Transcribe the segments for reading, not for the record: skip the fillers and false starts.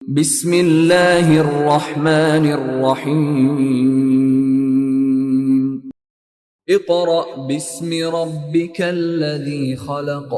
बिस्मिल्लाहिर्रहमानिर्रहीम। Iqra बिस्मि रब्बिकल्लज़ी खलक़।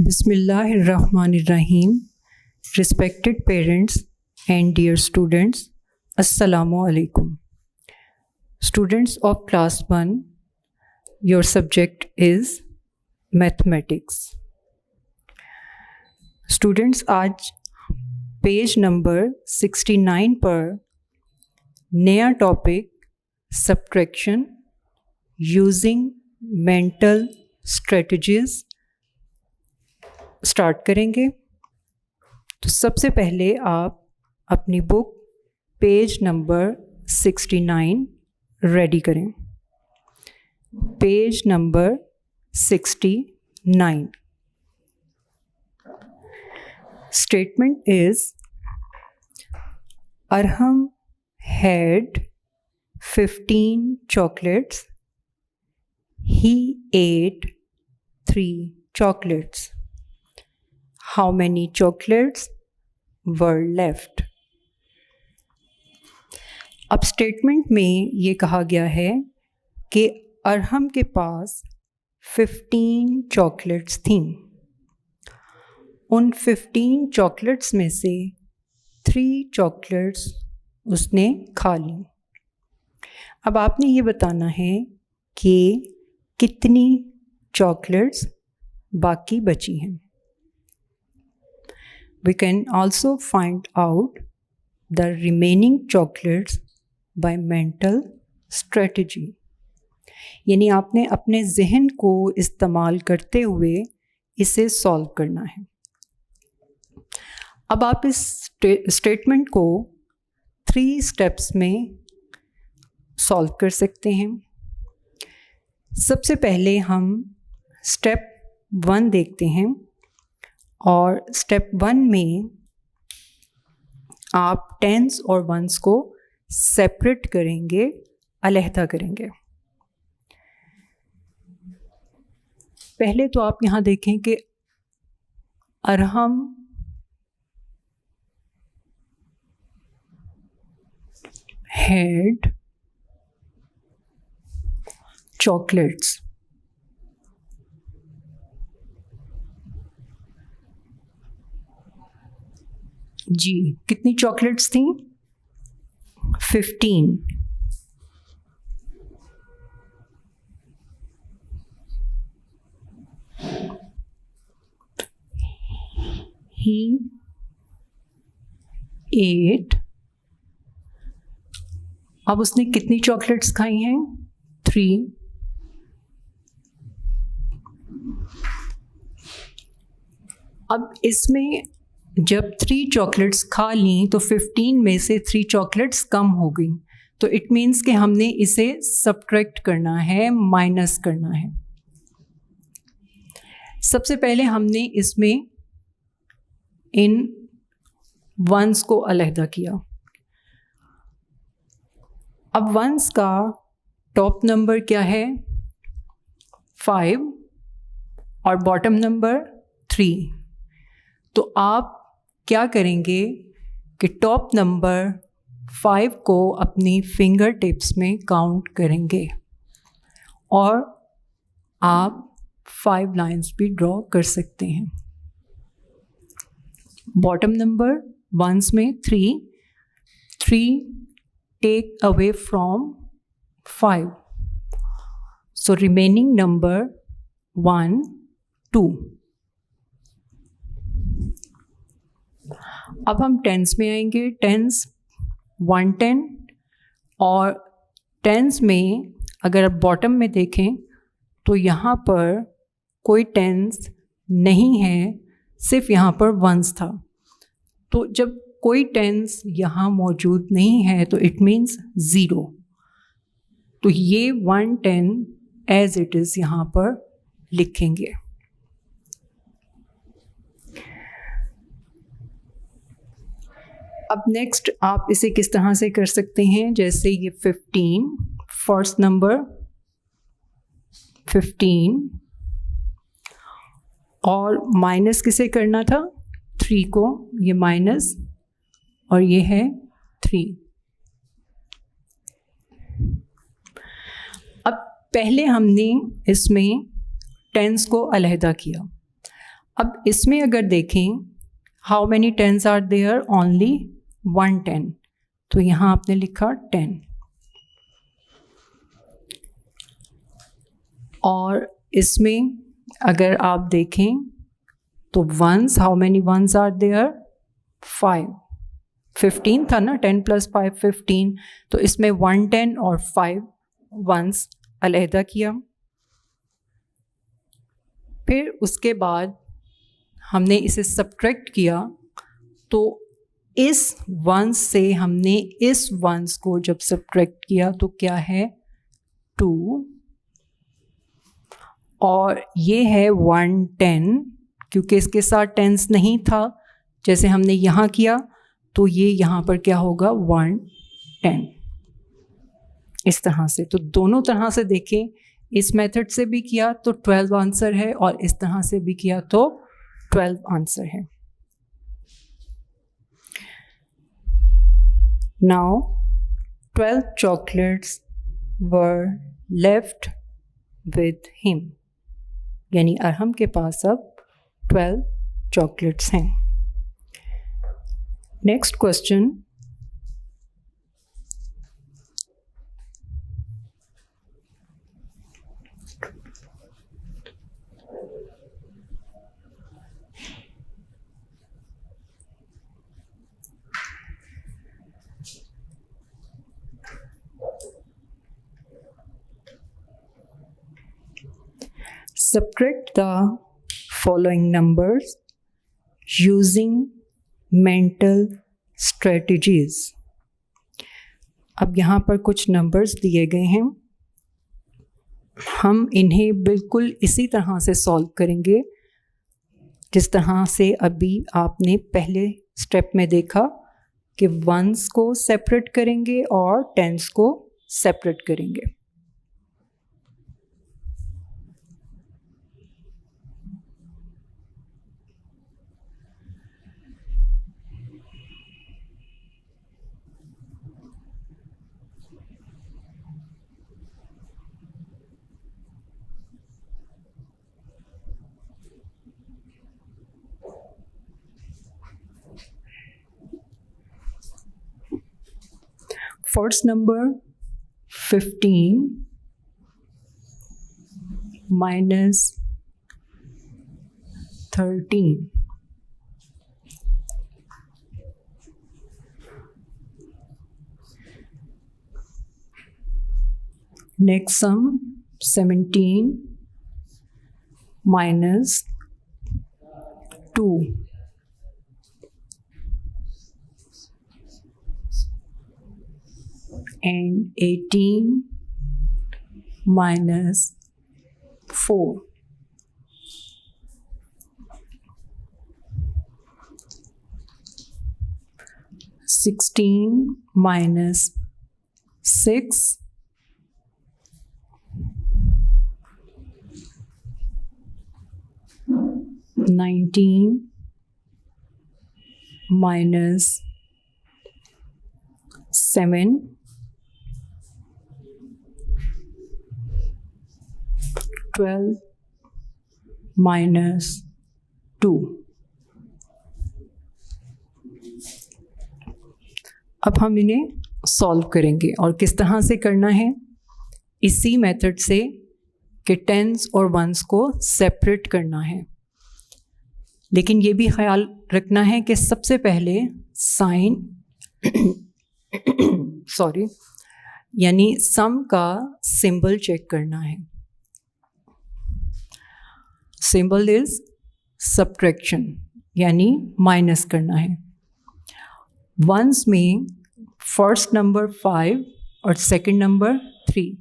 Bismillahirrahmanirrahim. Respected parents and dear students, Assalamu alaikum. Students of class 1, your subject is mathematics. Students, आज page number 69 पर नया topic subtraction using mental strategies start करेंगे। तो सबसे पहले आप अपनी बुक पेज नंबर 69 रेडी करें। Page number 69। Statement is Arham had 15 chocolates. He ate 3 chocolates. How many chocolates were left? अब स्टेटमेंट में ये कहा गया है कि अरहम के पास 15 चॉकलेट्स थीं। उन 15 चॉकलेट्स में से 3 चॉकलेट्स उसने खा ली। अब आपने ये बताना है कि कितनी चॉकलेट्स बाकी बची हैं। We can also find out the remaining chocolates by mental strategy. यानी आपने अपने जहन को इस्तेमाल करते हुए इसे सॉल्व करना है। अब आप इस स्टेटमेंट को 3 स्टेप्स में सॉल्व कर सकते हैं। सबसे पहले हम स्टेप 1 देखते हैं और स्टेप 1 में आप टेंस और वंस को सेपरेट करेंगे, अलहदा करेंगे। पहले तो आप यहाँ देखें कि अरहम had chocolates. जी, कितनी चॉकलेट्स थी? 15। He ate। अब उसने कितनी चॉकलेट्स खाई हैं? 3। अब इसमें जब 3 चॉकलेट्स खा ली तो 15 में से 3 चॉकलेट्स कम हो गई, तो इट मीन्स कि हमने इसे सब्ट्रैक्ट करना है, माइनस करना है। सबसे पहले हमने इसमें इन वंस को अलहदा किया। अब वंस का टॉप नंबर क्या है? 5 और बॉटम नंबर 3। तो आप क्या करेंगे कि टॉप नंबर 5 को अपनी फिंगर टिप्स में काउंट करेंगे और आप 5 लाइंस भी ड्रॉ कर सकते हैं। बॉटम नंबर वंस में 3 take away from 5, so remaining number 1 2। अब हम टेंस में आएंगे। टेंस 110 और टेंस में अगर आप बॉटम में देखें तो यहाँ पर कोई टेंस नहीं है, सिर्फ यहाँ पर वंस था। तो जब कोई टेंस यहाँ मौजूद नहीं है तो इट मीन्स 0। तो ये 110 एज इट इज़ यहाँ पर लिखेंगे। अब नेक्स्ट आप इसे किस तरह से कर सकते हैं, जैसे ये 15, फर्स्ट नंबर 15 और माइनस किसे करना था, 3 को, ये माइनस और ये है 3। अब पहले हमने इसमें टेंस को अलहदा किया। अब इसमें अगर देखें how many tens are there, only 110, तो यहाँ आपने लिखा 10। और इसमें अगर आप देखें तो ones, how many ones are there, 5। 15 था ना, 10 + 5 15, तो इसमें 110 और 5 वंस अलहदा किया। फिर उसके बाद हमने इसे सब्ट्रैक्ट किया, तो इस वंस से हमने इस वंस को जब सब्ट्रैक्ट किया तो क्या है, 2 और ये है 110, क्योंकि इसके साथ टेंस नहीं था जैसे हमने यहाँ किया, तो ये यहाँ पर क्या होगा, 110 इस तरह से। तो दोनों तरह से देखें, इस मेथड से भी किया तो 12 आंसर है और इस तरह से भी किया तो 12 आंसर है। Now 12 chocolates were left with him, यानी अरहम के पास अब 12 चॉकलेट्स हैं। Next question, subtract the following numbers using mental strategies। अब यहाँ पर कुछ नंबर्स दिए गए हैं, हम इन्हें बिल्कुल इसी तरह से सॉल्व करेंगे जिस तरह से अभी आपने पहले स्टेप में देखा कि वंस को सेपरेट करेंगे और टेंस को सेपरेट करेंगे। First number 15 minus 13, next sum 17 minus 2, and 18 minus 4. Sixteen minus 6, 19 minus 7, 12 minus 2। अब हम इन्हें सॉल्व करेंगे और किस तरह से करना है, इसी मेथड से कि टेंस और वंस को सेपरेट करना है, लेकिन ये भी ख्याल रखना है कि सबसे पहले साइन सॉरी यानी सम का सिंबल चेक करना है। सिंबल इज सब्ट्रैक्शन यानी माइनस करना है। वंस में फर्स्ट नंबर 5 और सेकंड नंबर 3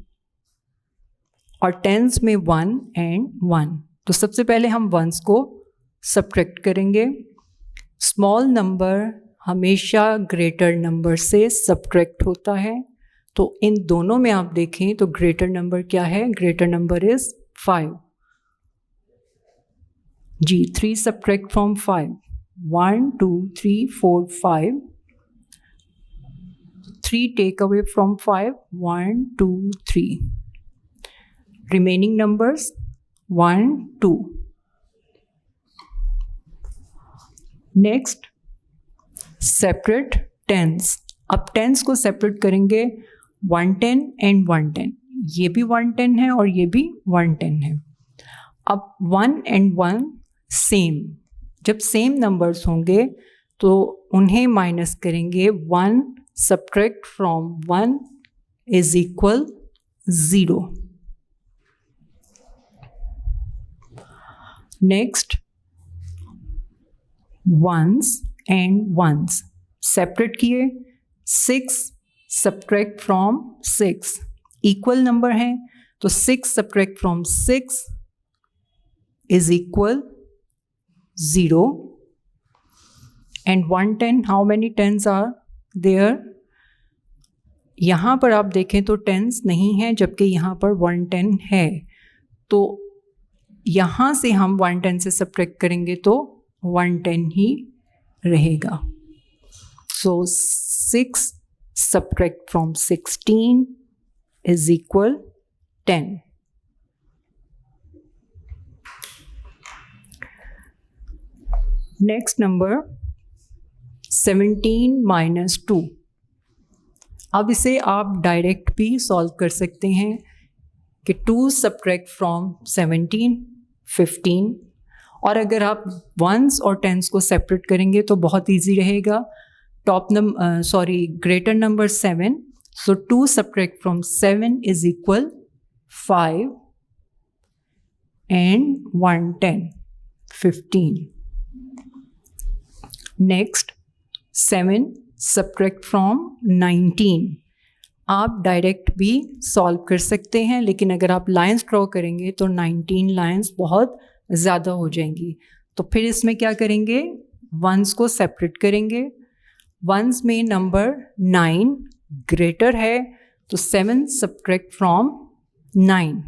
और टेंस में 1 एंड 1। तो सबसे पहले हम वंस को सब्ट्रैक्ट करेंगे। स्मॉल नंबर हमेशा ग्रेटर नंबर से सब्ट्रैक्ट होता है, तो इन दोनों में आप देखें तो ग्रेटर नंबर क्या है? ग्रेटर नंबर इज 5 जी। 3 subtract from 5, 1 2 3 4 5। 3 take away from 5, 1 2 3। Remaining numbers 1 2। Next, separate tens। अब tens को separate करेंगे 110 and 110। ये भी 110 है और ये भी 110 है। अब 1 and 1 सेम, जब सेम नंबर्स होंगे तो उन्हें माइनस करेंगे। 1 subtract from 1 is equal 0। Next, ones and ones separate किए। 6 subtract from 6 equal number है, तो 6 subtract from 6 is equal 0। And 110, how many tens are there? यहाँ पर आप देखें तो टेंस नहीं है, जबकि यहाँ पर 110 है, तो यहाँ से हम 110 से सब्ट्रैक्ट करेंगे तो 110 ही रहेगा। सो 6 subtract from 16 is equal 10। Next number 17 minus 2। अब इसे आप डायरेक्ट भी सॉल्व कर सकते हैं कि 2 सब्ट्रैक्ट फ्रॉम 17 15। और अगर आप वंस और टेंस को सेपरेट करेंगे तो बहुत इजी रहेगा। Greater number 7, so 2 subtract from 7 is equal 5 and 110 15। Next 7 subtract from 19। आप डायरेक्ट भी सॉल्व कर सकते हैं, लेकिन अगर आप लाइंस ड्रॉ करेंगे तो 19 लाइंस बहुत ज़्यादा हो जाएंगी। तो फिर इसमें क्या करेंगे? वंस को सेपरेट करेंगे। वंस में नंबर 9 ग्रेटर है, तो 7 subtract from 9।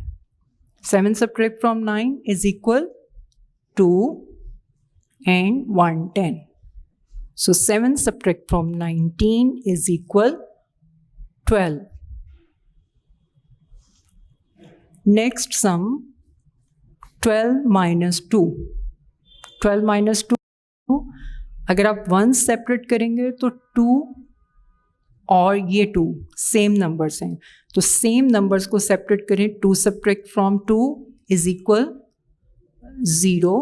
7 subtract from 9 is equal 2 and 110। So 7 subtract from 19 is equal 12. Next sum 12 minus 2। 12 minus 2, अगर आप 1 सेपरेट करेंगे तो 2 और ये 2 सेम नंबर्स हैं, तो सेम नंबर्स को सेपरेट करें। 2 सब्ट्रैक्ट फ्रॉम 2 इज इक्वल 0।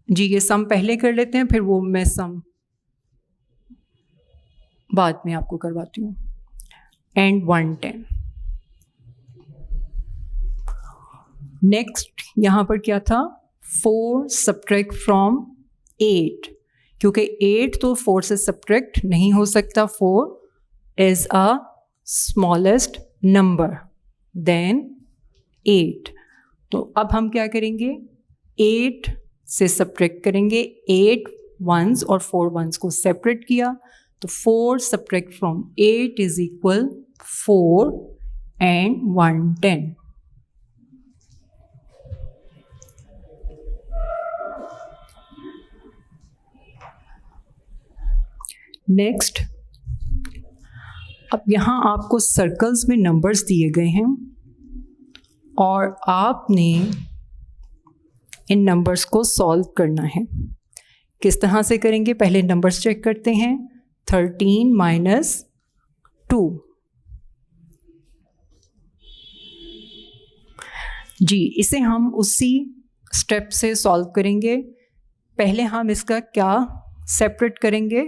जी, ये सम पहले कर लेते हैं, फिर वो मैं सम बाद में आपको करवाती हूँ। एंड 110। नेक्स्ट यहाँ पर क्या था? 4 सब्ट्रैक्ट फ्रॉम 8, क्योंकि 8 तो 4 से सब्ट्रैक्ट नहीं हो सकता। 4 is a smallest number than 8। तो अब हम क्या करेंगे? 8 से सब्ट्रैक्ट करेंगे। 8 वंस और 4 वंस को सेपरेट किया, तो 4 subtract from 8 is equal 4 and 110। Next, अब यहाँ आपको सर्कल्स में नंबर्स दिए गए हैं और आपने इन नंबर्स को सॉल्व करना है। किस तरह से करेंगे? पहले नंबर्स चेक करते हैं। 13 माइनस 2। जी, इसे हम उसी स्टेप से सॉल्व करेंगे। पहले हम इसका क्या सेपरेट करेंगे?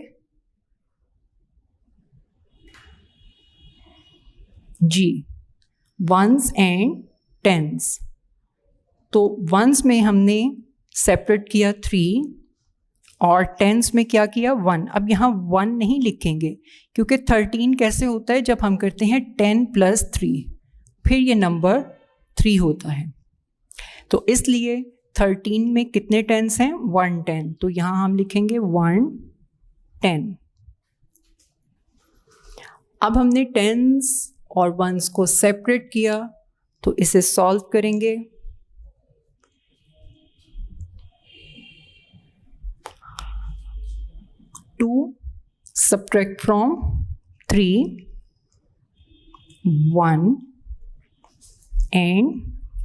जी, वंस एंड टेंस। तो वंस में हमने सेपरेट किया 3 और टेंस में क्या किया 1। अब यहाँ 1 नहीं लिखेंगे क्योंकि 13 कैसे होता है, जब हम करते हैं 10 + 3 फिर ये नंबर 3 होता है। तो इसलिए 13 में कितने टेंस हैं? 110। तो यहाँ हम लिखेंगे 110। अब हमने टेंस और वंस को सेपरेट किया तो इसे सॉल्व करेंगे। Two subtract from 3, 1 and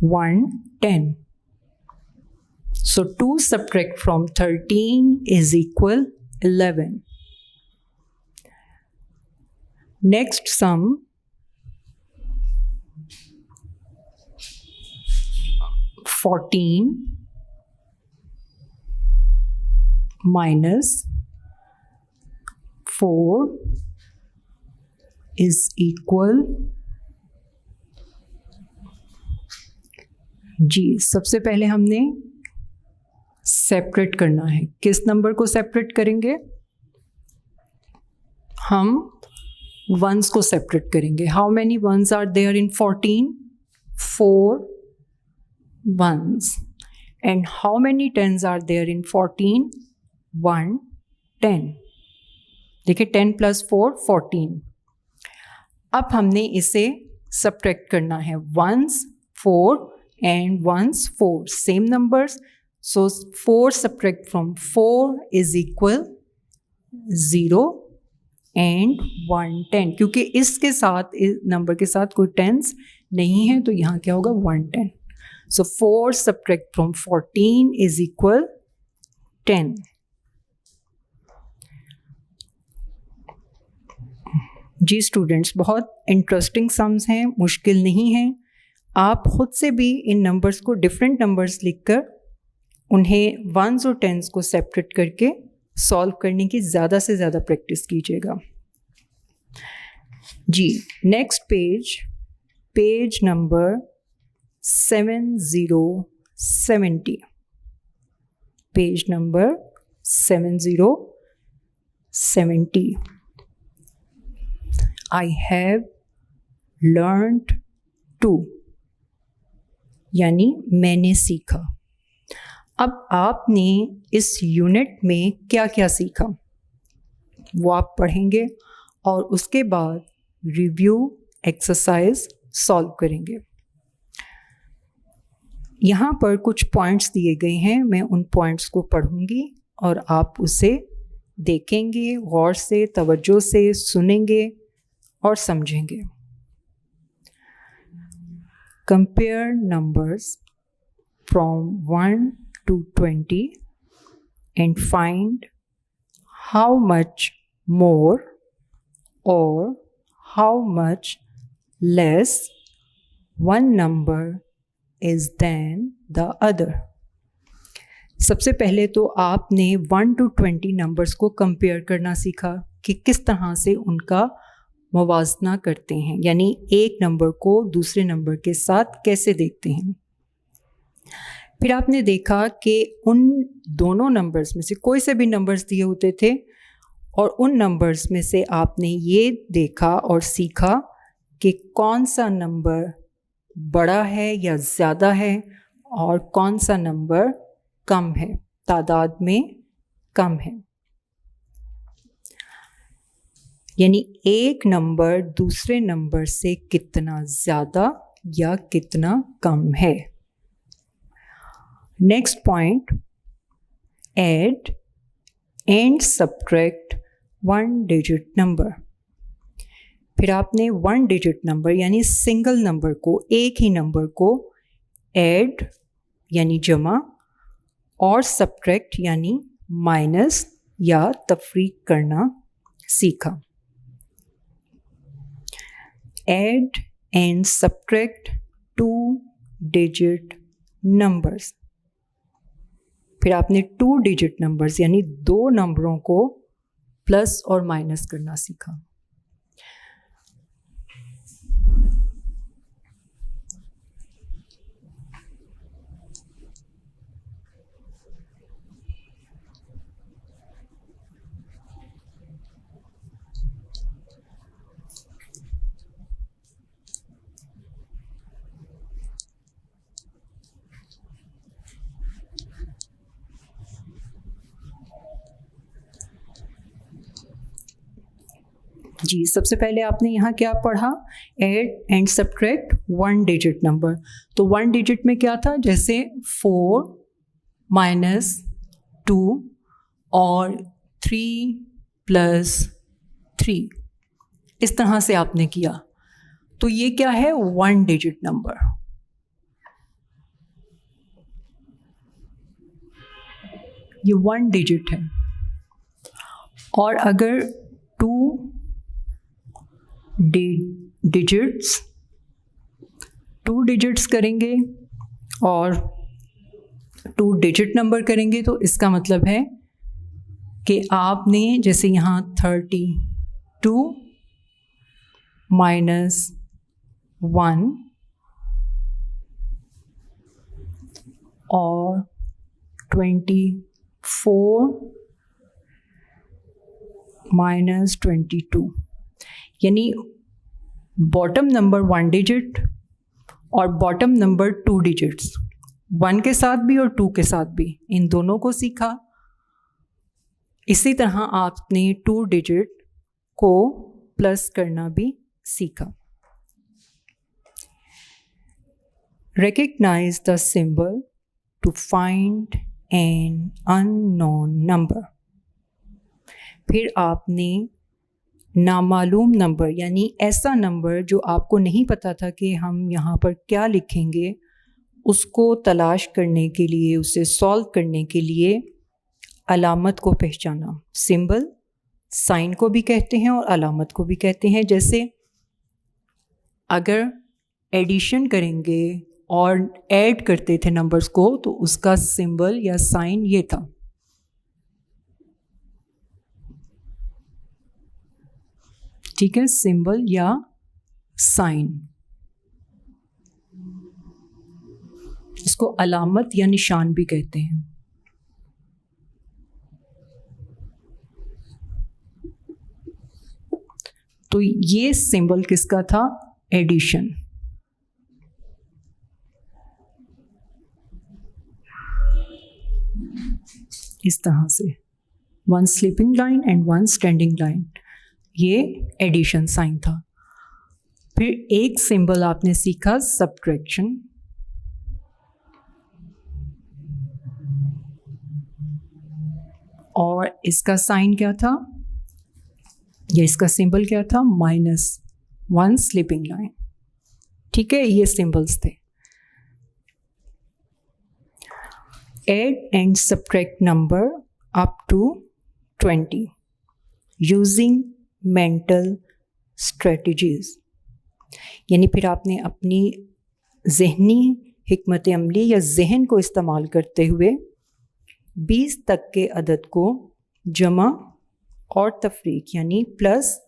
110. So 2 subtract from 13 is equal 11. Next sum, 14 minus 4 is equal, जी सबसे पहले हमने सेपरेट करना है। किस नंबर को सेपरेट करेंगे? हम वंस को सेपरेट करेंगे। How many ones are there in 14? 4 ones. And how many tens are there in 14? 1 10। देखिए 10 + 4 14। अब हमने इसे सब्ट्रैक्ट करना है। Ones 4 and ones 4 same numbers, so 4 subtract from 4 is equal 0 and 110। क्योंकि इसके साथ, इस नंबर के साथ कोई टेंस नहीं है तो यहाँ क्या होगा? 110। So 4 subtract from 14 is equal 10। जी स्टूडेंट्स, बहुत इंटरेस्टिंग सम्स हैं, मुश्किल नहीं हैं। आप खुद से भी इन नंबर्स को डिफरेंट नंबर्स लिखकर उन्हें वंस और टेंस को सेपरेट करके सॉल्व करने की ज़्यादा से ज़्यादा प्रैक्टिस कीजिएगा। जी next page number 7070। Page number 7070। I have learned to, यानी मैंने सीखा। अब आपने इस यूनिट में क्या क्या सीखा वो आप पढ़ेंगे और उसके बाद रिव्यू एक्सरसाइज सॉल्व करेंगे। यहाँ पर कुछ पॉइंट्स दिए गए हैं, मैं उन पॉइंट्स को पढ़ूंगी और आप उसे देखेंगे, गौर से तवज्जो से सुनेंगे और समझेंगे। Compare numbers from 1 to 20 and find how much more or how much less one number is than the other. सबसे पहले तो आपने 1 to 20 नंबर्स को कंपेयर करना सीखा कि किस तरह से उनका मुवाजना करते हैं, यानी एक नंबर को दूसरे नंबर के साथ कैसे देखते हैं। फिर आपने देखा कि उन दोनों नंबर्स में से कोई से भी नंबर्स दिए होते थे और उन नंबर्स में से आपने ये देखा और सीखा कि कौन सा नंबर बड़ा है या ज़्यादा है और कौन सा नंबर कम है, तादाद में कम है। यानी एक नंबर दूसरे नंबर से कितना ज़्यादा या कितना कम है। Next point, add and subtract 1 digit number. फिर आपने 1 डिजिट नंबर यानी सिंगल नंबर को, एक ही नंबर को ऐड यानी जमा और सब्ट्रैक्ट यानी माइनस या तफरीक करना सीखा। Add and subtract 2 digit numbers. फिर आपने 2 डिजिट नंबर्स यानी 2 नंबरों को प्लस और माइनस करना सीखा। जी, सबसे पहले आपने यहाँ क्या पढ़ा? Add and subtract 1 digit number. तो 1 डिजिट में क्या था? जैसे 4 माइनस 2 और 3 प्लस 3, इस तरह से आपने किया। तो ये क्या है? 1 डिजिट नंबर। ये 1 डिजिट है। और अगर 2 डिजिट्स करेंगे और 2 डिजिट नंबर करेंगे तो इसका मतलब है कि आपने जैसे यहाँ 32 माइनस 1 और 24 माइनस 22, यानी बॉटम नंबर 1 डिजिट और बॉटम नंबर 2 डिजिट्स, 1 के साथ भी और 2 के साथ भी, इन दोनों को सीखा। इसी तरह आपने 2 डिजिट को प्लस करना भी सीखा। Recognize the symbol to find an unknown number। फिर आपने नामालूम नंबर यानी ऐसा नंबर जो आपको नहीं पता था कि हम यहाँ पर क्या लिखेंगे, उसको तलाश करने के लिए, उसे सॉल्व करने के लिए अलामत को पहचाना। सिंबल, साइन को भी कहते हैं और अलामत को भी कहते हैं। जैसे अगर एडिशन करेंगे और ऐड करते थे नंबर्स को तो उसका सिंबल या साइन ये था। ठीक है, सिंबल या साइन, इसको अलामत या निशान भी कहते हैं। तो ये सिंबल किसका था? एडिशन। इस तरह से 1 sleeping line and 1 standing line, ये एडिशन साइन था। फिर एक सिंबल आपने सीखा सब्ट्रैक्शन। और इसका साइन क्या था या इसका सिंबल क्या था? -1 स्लीपिंग लाइन। ठीक है, ये सिंबल्स थे। Add and subtract number up to 20 using mental strategies, यानी फिर आपने अपनी जहनी हिकमत अमली या जहन को इस्तेमाल करते हुए 20 तक के अदद को जमा और तफरीक यानी प्लस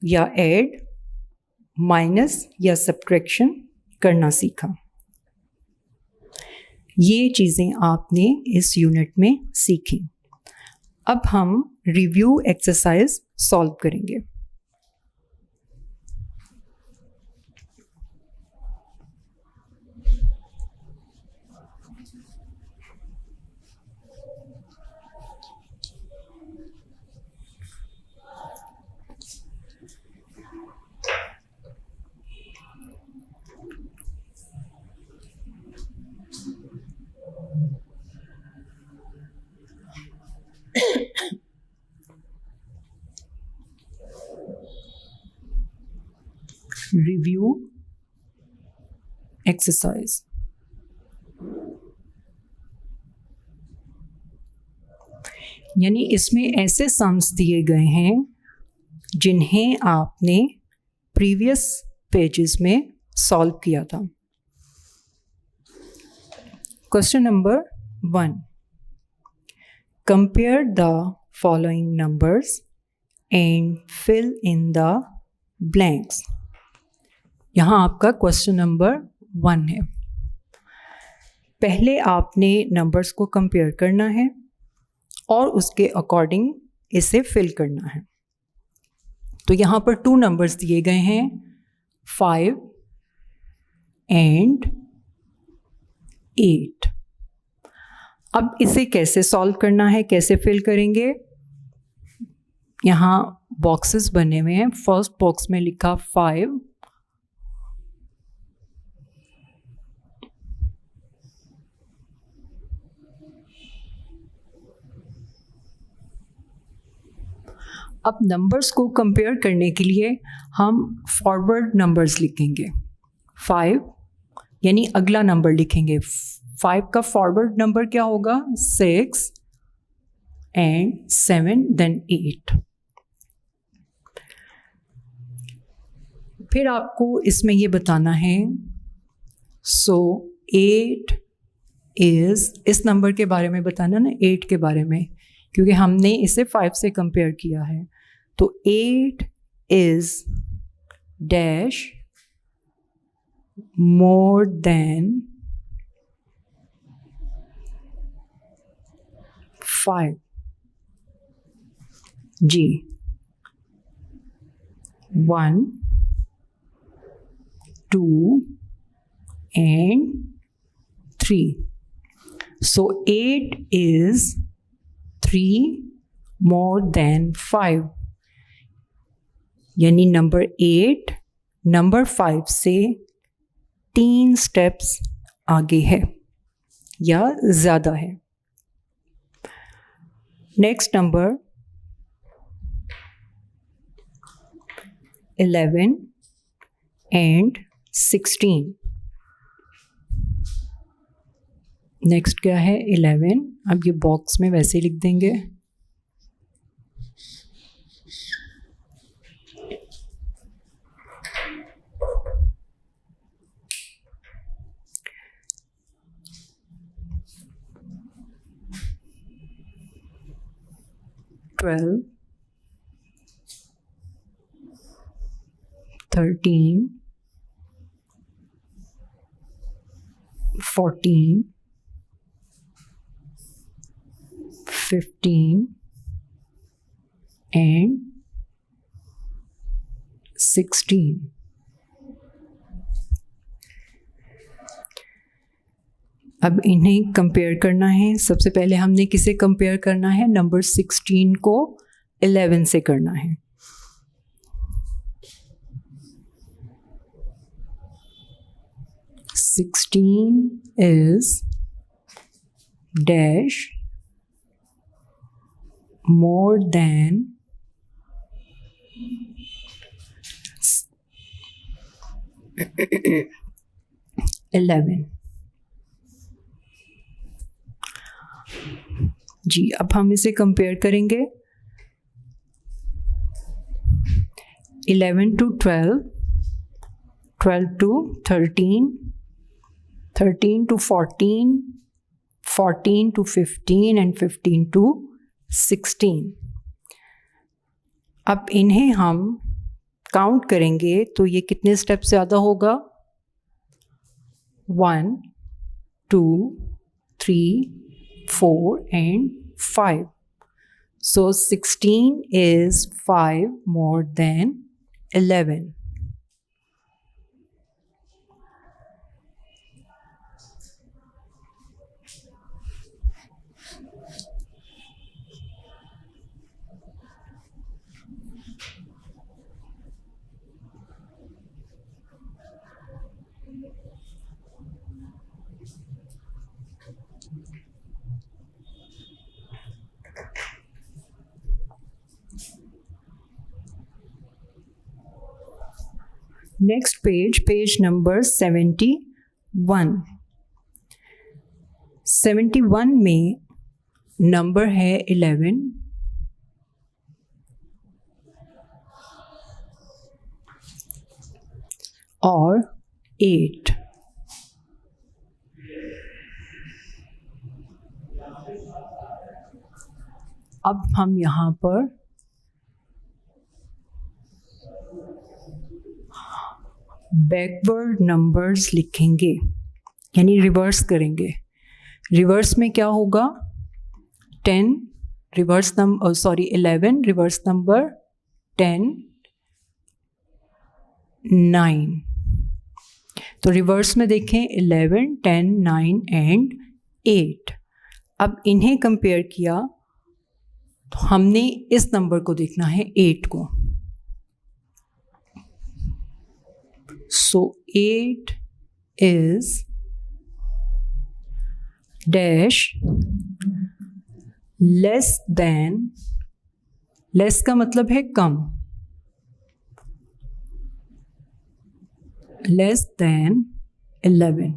या ऐड, माइनस या सब्ट्रैक्शन करना सीखा। ये चीज़ें आपने इस यूनिट में सीखी। अब हम रिव्यू एक्सरसाइज सॉल्व करेंगे। Review exercise. यानी इसमें ऐसे सम्स दिए गए हैं जिन्हें आपने प्रीवियस पेजेस में सॉल्व किया था। Question number 1. Compare the following numbers and fill in the blanks. यहाँ आपका क्वेश्चन नंबर 1 है. पहले आपने नंबर्स को कंपेयर करना है और उसके अकॉर्डिंग इसे फिल करना है. तो यहाँ पर 2 नंबर्स दिए गए हैं, 5 एंड 8. अब इसे कैसे सॉल्व करना है, कैसे फिल करेंगे? यहाँ बॉक्सेस बने हुए हैं. फर्स्ट बॉक्स में लिखा 5, अब नंबर्स को कंपेयर करने के लिए हम फॉरवर्ड नंबर्स लिखेंगे. 5 यानी अगला नंबर लिखेंगे. 5 का फॉरवर्ड नंबर क्या होगा? 6 एंड 7 देन 8. फिर आपको इसमें ये बताना है. सो 8 इज़, इस नंबर के बारे में बताना ना, 8 के बारे में, क्योंकि हमने इसे 5 से कंपेयर किया है. तो 8 इज डैश मोर देन 5. जी, 1, 2 and 3. So 8 is 3 more than 5. यानी नंबर 8 नंबर 5 से 3 स्टेप्स आगे है या ज़्यादा है. Next number 11 and 16. नेक्स्ट क्या है? 11. अब ये बॉक्स में वैसे लिख देंगे. Twelve, 13, 14, 15 and 16. अब इन्हें कंपेयर करना है. सबसे पहले हमने किसे कंपेयर करना है? नंबर 16 को 11 से करना है. Sixteen is dash more than 11. जी, अब हम इसे कंपेयर करेंगे. 11 to 12, 12 to 13, 13 to 14, 14 to 15 and 15 to 16. अब इन्हें हम काउंट करेंगे तो ये कितने स्टेप ज़्यादा होगा? 1, 2, 3, 4 and 5. So 16 is 5 more than 11. Next page, page number 71. 71 में नंबर है 11 और 8. अब हम यहाँ पर बैकवर्ड नंबर्स लिखेंगे, यानी रिवर्स करेंगे। रिवर्स में क्या होगा? 10 रिवर्स नंबर 11 रिवर्स नंबर 10 9। तो रिवर्स में देखें 11 10 9 एंड 8। अब इन्हें कंपेयर किया तो हमने इस नंबर को देखना है 8 को। सो 8 is dash less than, less का मतलब है कम, लेस देन 11।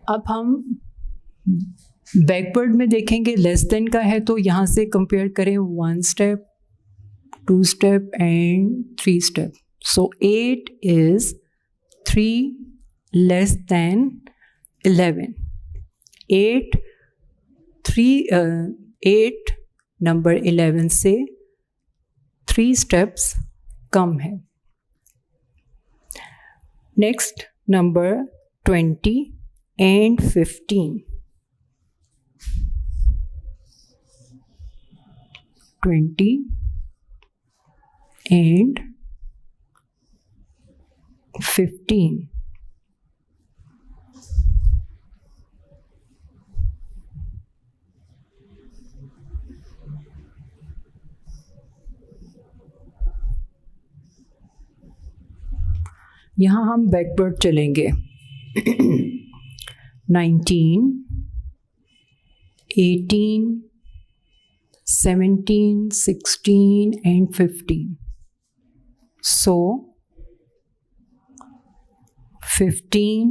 अब हम बैकवर्ड में देखेंगे, लेस देन का है तो यहाँ से कंपेयर करें 1 step 2 step and 3 step. So 8 is 3 less than 11। 8 number 11 से 3 स्टेप्स कम है। Next number 20 and 15। 20 एंड 15। यहाँ हम बैकवर्ड चलेंगे। 19 18 17 16 and 15। So 15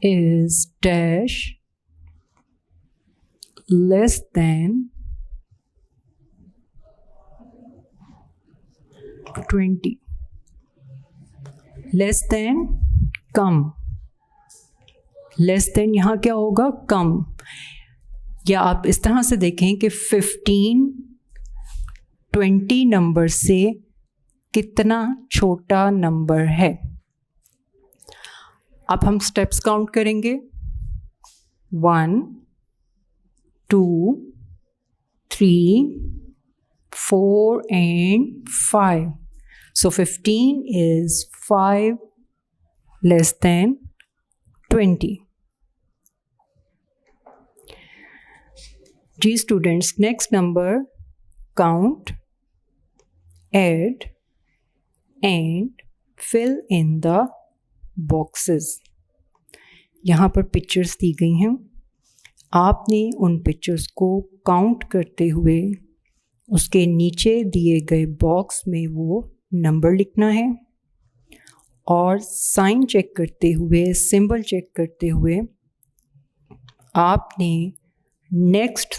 is dash less than 20। Less than कम, लेस देन यहाँ क्या होगा? कम। या आप इस तरह से देखें कि 15 20 नंबर से कितना छोटा नंबर है। अब हम स्टेप्स काउंट करेंगे 1 2 3 4 and 5। So 15 is 5 less than 20. G students, next number count, add and fill in the boxes. यहाँ पर पिक्चर्स दी गई हैं। आपने उन पिक्चर्स को काउंट करते हुए उसके नीचे दिए गए बॉक्स में वो नंबर लिखना है और साइन चेक करते हुए, सिंबल चेक करते हुए आपने नेक्स्ट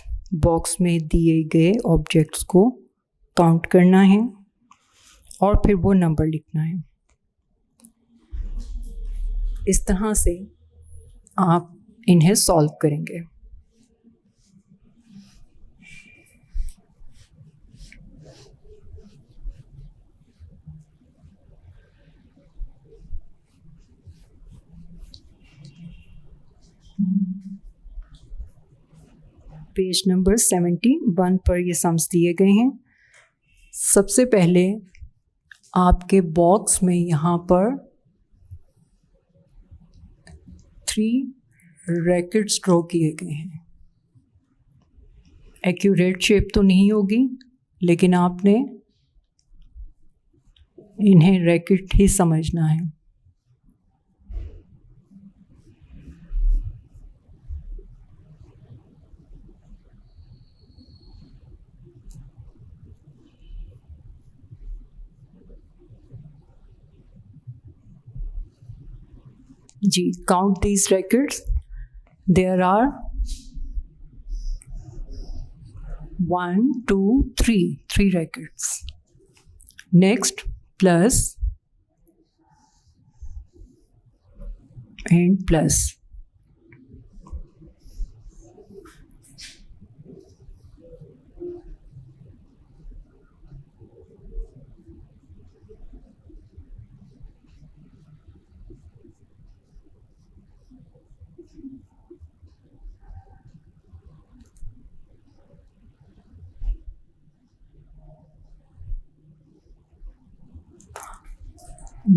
बॉक्स में दिए गए ऑब्जेक्ट्स को काउंट करना है और फिर वो नंबर लिखना है। इस तरह से आप इन्हें सॉल्व करेंगे। पेज नंबर 71 पर ये सम्स दिए गए हैं। सबसे पहले आपके बॉक्स में यहाँ पर 3 रैकेट्स ड्रॉ किए गए हैं। एक्यूरेट शेप तो नहीं होगी, लेकिन आपने इन्हें रैकेट ही समझना है। जी, count these records. There are 1 2 3 records. Next, plus and plus.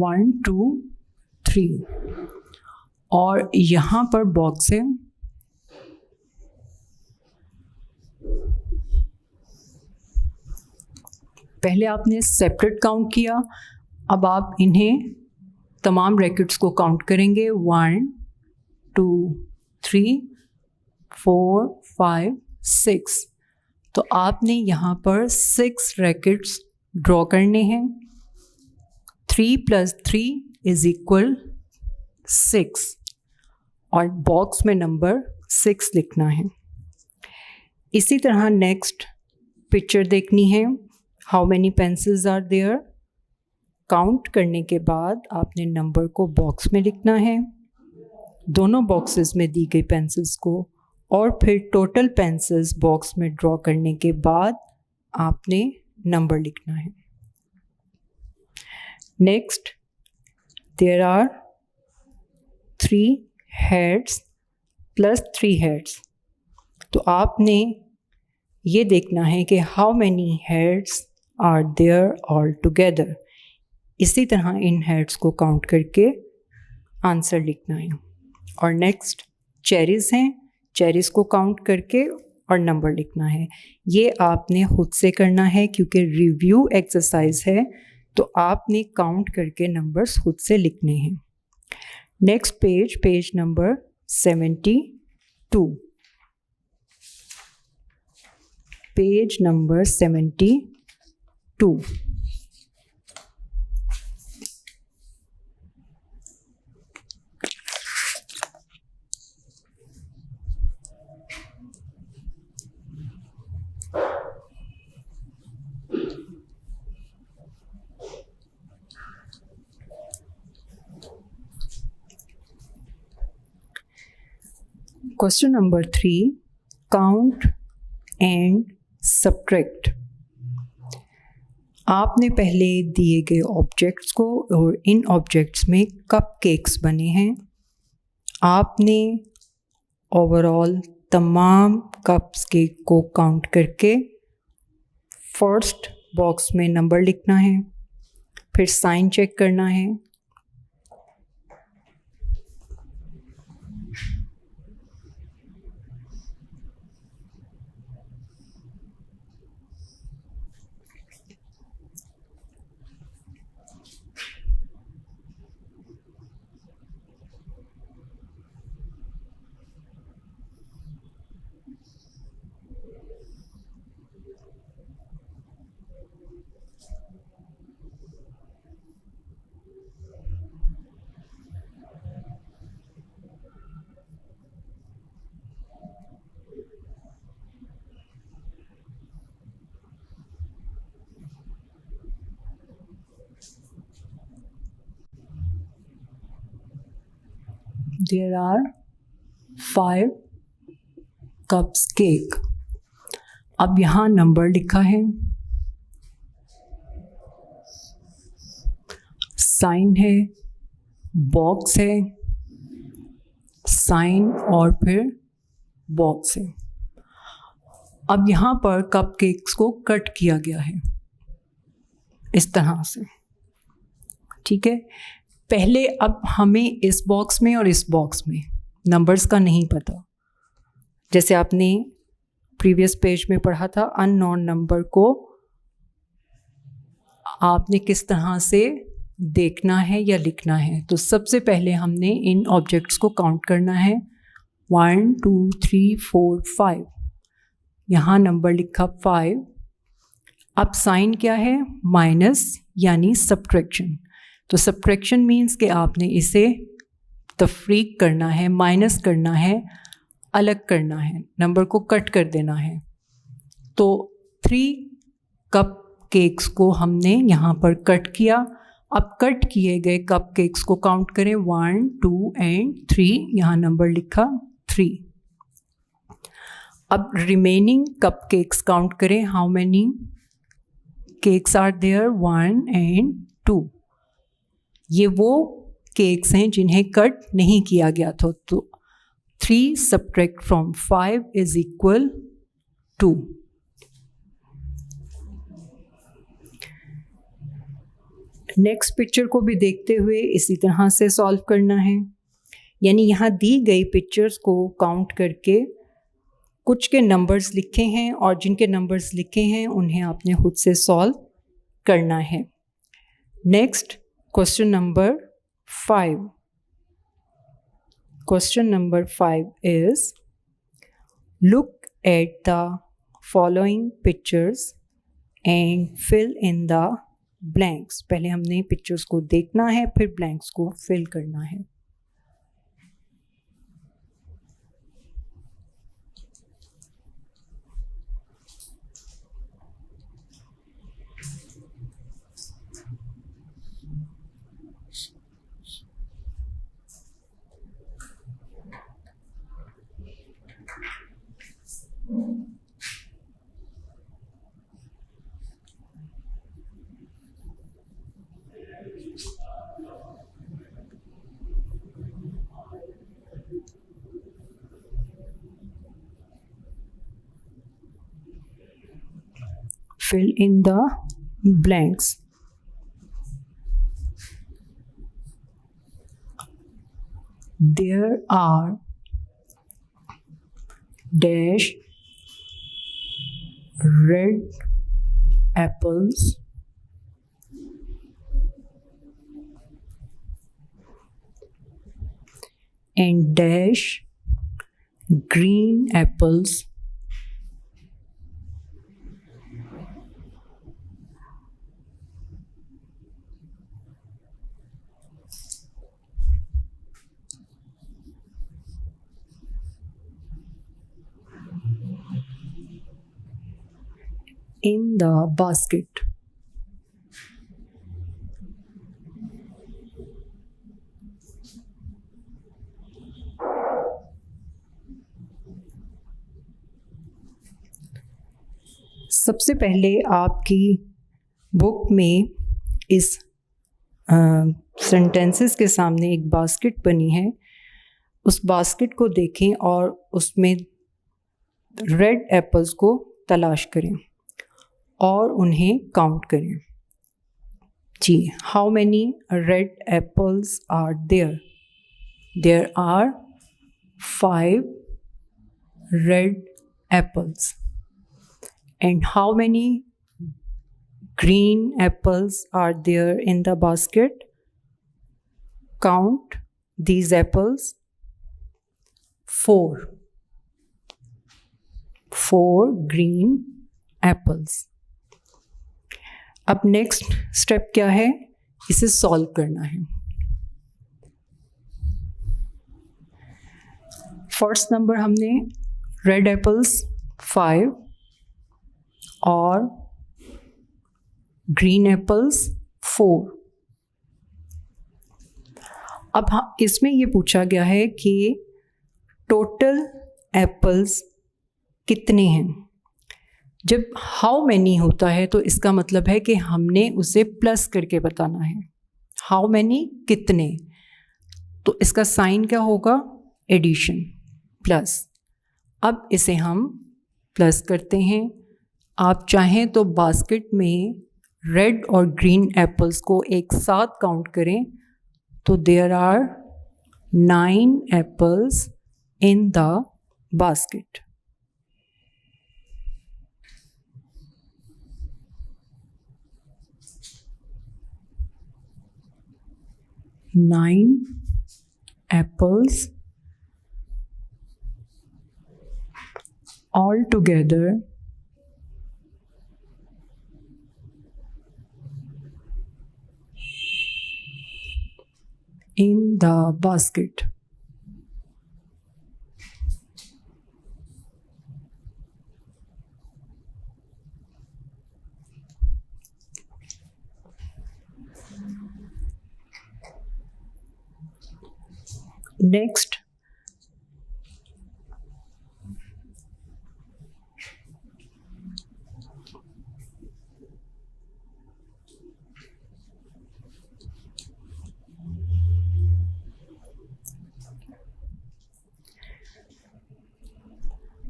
1 2 3 और यहाँ पर बॉक्स है। पहले आपने सेपरेट काउंट किया, अब आप इन्हें तमाम रैकेट्स को काउंट करेंगे 1 2 3 4 5 6। तो आपने यहाँ पर 6 रैकेट्स ड्रॉ करने हैं। 3 + 3 = 6 और बॉक्स में नंबर 6 लिखना है। इसी तरह नेक्स्ट पिक्चर देखनी है। How many pencils are there. Count करने के बाद आपने नंबर को बॉक्स में लिखना है, दोनों बॉक्सेस में दी गई पेंसिल्स को, और फिर टोटल पेंसिल्स बॉक्स में ड्रॉ करने के बाद आपने नंबर लिखना है। Next, there are 3 heads plus 3 heads. तो आपने ये देखना है कि how many heads are there all together. इसी तरह इन हेड्स को काउंट करके आंसर लिखना है। और नेक्स्ट चेरीज़ हैं, चेरीज़ को काउंट करके और नंबर लिखना है। ये आपने खुद से करना है क्योंकि रिव्यू एक्सरसाइज है, तो आपने काउंट करके नंबर्स खुद से लिखने हैं। Next page number 72। Page number 72। Question number 3, count and subtract। आपने पहले दिए गए ऑब्जेक्ट्स को, और इन ऑब्जेक्ट्स में कप केक्स बने हैं, आपने ओवरऑल तमाम कप्स केक को काउंट करके फर्स्ट बॉक्स में नंबर लिखना है, फिर साइन चेक करना है। There are 5 cups cake। अब यहाँ नंबर लिखा है, साइन है, बॉक्स है, साइन और फिर बॉक्स है। अब यहाँ पर कप केक्स को कट किया गया है इस तरह से, ठीक है। पहले अब हमें इस बॉक्स में और इस बॉक्स में नंबर्स का नहीं पता। जैसे आपने प्रीवियस पेज में पढ़ा था, अननोन नंबर को आपने किस तरह से देखना है या लिखना है। तो सबसे पहले हमने इन ऑब्जेक्ट्स को काउंट करना है, 1 2 3 4 5। यहाँ नंबर लिखा 5। अब साइन क्या है, माइनस यानी सब्ट्रैक्शन। तो सब्ट्रैक्शन मीन्स कि आपने इसे तफरीक करना है, माइनस करना है, अलग करना है, नंबर को कट कर देना है। तो 3 कप केक्स को हमने यहाँ पर कट किया। अब कट किए गए कप केक्स को काउंट करें, 1 2 एंड 3। यहाँ नंबर लिखा 3। अब रिमेनिंग कप केक्स काउंट करें, how many cakes are there, 1 and 2। ये वो केक्स हैं जिन्हें कट नहीं किया गया था। तो 3 सब्ट्रैक्ट फ्रॉम 5 = 2। नेक्स्ट पिक्चर को भी देखते हुए इसी तरह से सॉल्व करना है, यानी यहाँ दी गई पिक्चर्स को काउंट करके कुछ के नंबर्स लिखे हैं और जिनके नंबर्स लिखे हैं उन्हें आपने खुद से सॉल्व करना है। Next question number 5। Question number 5 is look at the following pictures and fill in the blanks. पहले हमने पिक्चर्स को देखना है, फिर ब्लैंक्स को फिल करना है। Fill in the blanks. There are dash red apples and dash green apples in the basket. सबसे पहले आपकी बुक में इस सेंटेंसेस के सामने एक बास्केट बनी है, उस बास्केट को देखें और उसमें रेड एप्पल्स को तलाश करें और उन्हें काउंट करें। जी, how many red apples are there? There are 5 red apples. And how many green apples are there in the basket? Count these apples. 4. 4 green apples. अब नेक्स्ट स्टेप क्या है? इसे सॉल्व करना है। फर्स्ट नंबर हमने red apples 5 और green apples 4। अब इसमें ये पूछा गया है कि टोटल एप्पल्स कितने हैं। जब हाउ मैनी होता है तो इसका मतलब है कि हमने उसे प्लस करके बताना है। हाउ मैनी कितने, तो इसका साइन क्या होगा? Addition, plus. अब इसे हम प्लस करते हैं। आप चाहें तो बास्केट में रेड और ग्रीन एप्पल्स को एक साथ काउंट करें तो there are 9 apples in the basket. Nine apples all together in the basket. Next,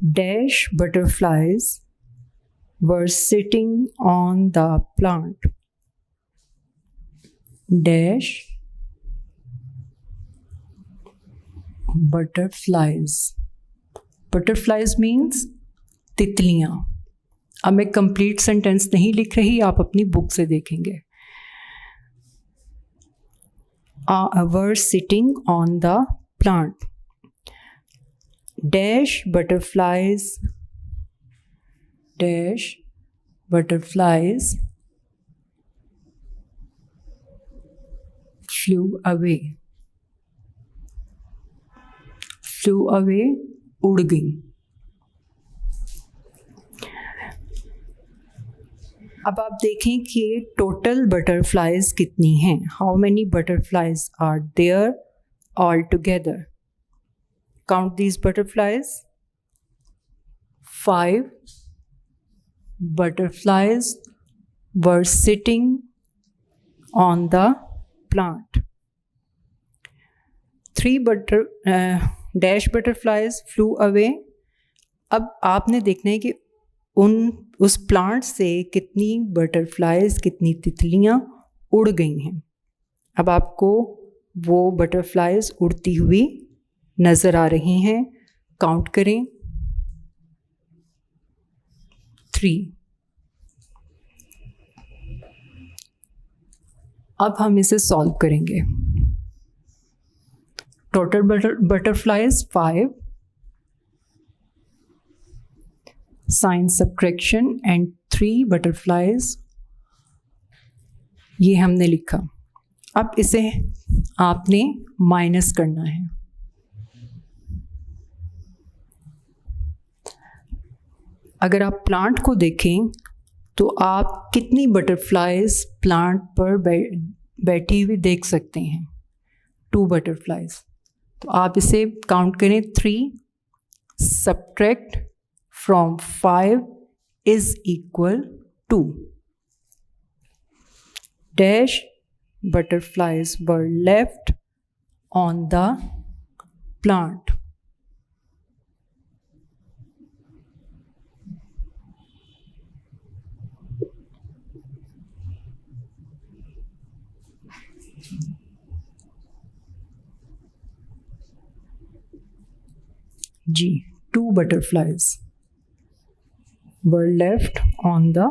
dash butterflies were sitting on the plant. Dash butterflies. Butterflies means तितलियाँ। अब मैं कंप्लीट सेंटेंस नहीं लिख रही, आप अपनी बुक से देखेंगे। were sitting on the plant. Dash butterflies flew away, उड़ गई। अब आप देखें कि टोटल बटरफ्लाइज कितनी हैं। How many butterflies are there all together? Count these butterflies. 5 butterflies were sitting on the plant. 3 dash butterflies flew away. अब आपने देखना है कि उस प्लांट से कितनी बटरफ्लाइज, कितनी तितलियाँ उड़ गई हैं। अब आपको वो बटरफ्लाइज उड़ती हुई नज़र आ रही हैं। काउंट करें। 3। अब हम इसे सॉल्व करेंगे। Total butterflies 5, sign subtraction and 3 butterflies, ये हमने लिखा। अब इसे आपने माइनस करना है। अगर आप प्लांट को देखें तो आप कितनी बटरफ्लाइज प्लांट पर बैठी हुई देख सकते हैं। 2 बटरफ्लाइज। तो आप इसे काउंट करें। 3 subtract from 5 is equal to dash butterflies were left on the plant. G. 2 butterflies were left on the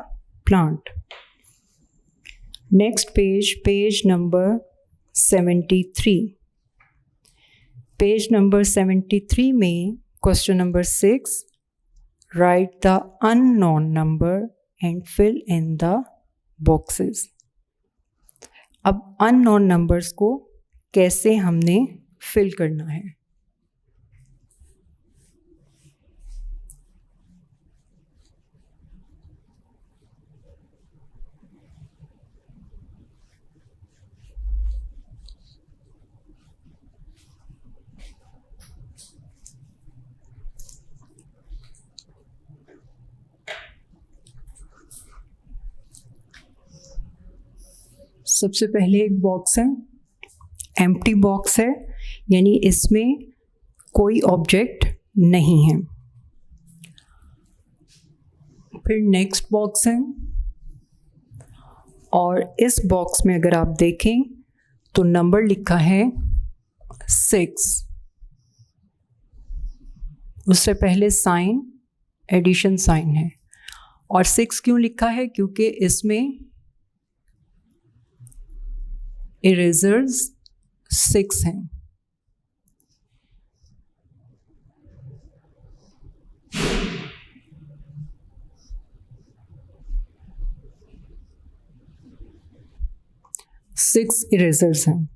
plant. Next page, page number 73. Page number 73 में question number 6, write the unknown number and fill in the boxes. अब unknown numbers को कैसे हमने fill करना है। सबसे पहले एक बॉक्स है, एम्प्टी बॉक्स है, यानी इसमें कोई ऑब्जेक्ट नहीं है। फिर नेक्स्ट बॉक्स है, और इस बॉक्स में अगर आप देखें तो नंबर लिखा है 6। उससे पहले साइन एडिशन साइन है। और 6 क्यों लिखा है? क्योंकि इसमें इरेजर्स 6 हैं। सिक्स इरेजर्स हैं।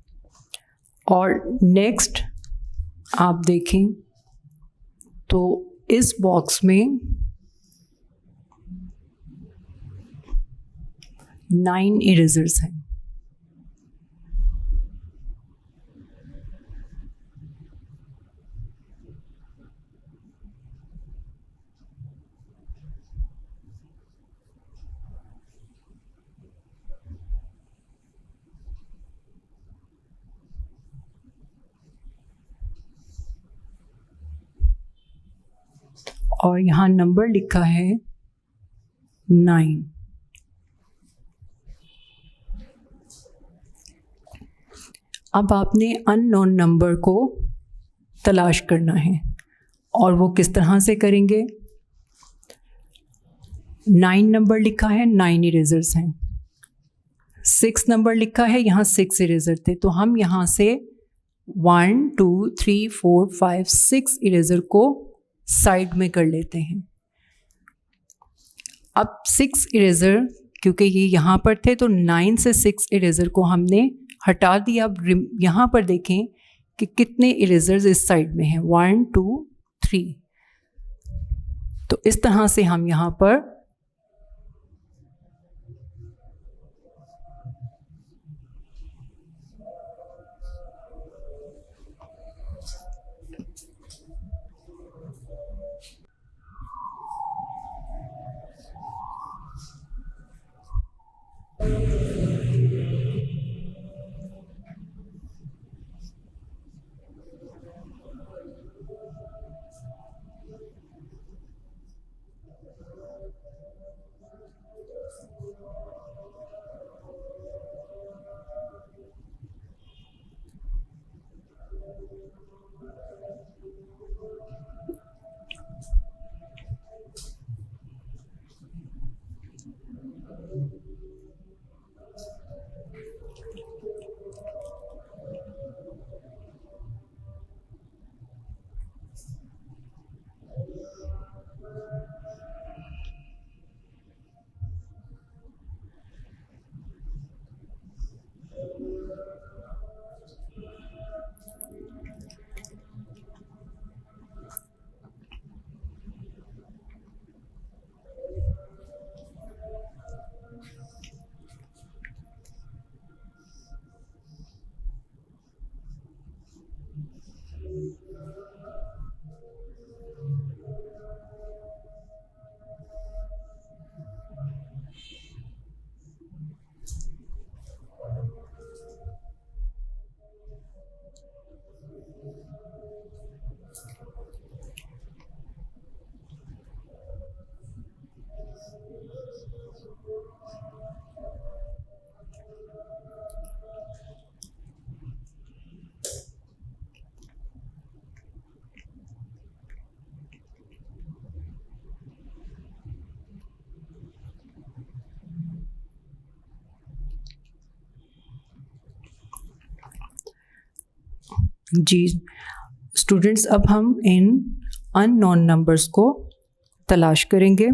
और नेक्स्ट आप देखें तो इस बॉक्स में 9 इरेजर्स हैं। और यहाँ नंबर लिखा है 9। अब आपने अननोन नंबर को तलाश करना है, और वो किस तरह से करेंगे? 9 नंबर लिखा है, 9 इरेजर्स हैं। 6 नंबर लिखा है, यहाँ 6 इरेजर थे, तो हम यहाँ से 1 2 3 4 5 6 इरेजर को साइड में कर लेते हैं। अब 6 इरेजर क्योंकि ये यहाँ पर थे, तो 9 से 6 इरेजर को हमने हटा दिया। अब यहाँ पर देखें कि कितने इरेजर्स इस साइड में हैं, 1 2 3। तो इस तरह से हम यहाँ पर जी स्टूडेंट्स, अब हम इन अननोन नंबर्स को तलाश करेंगे।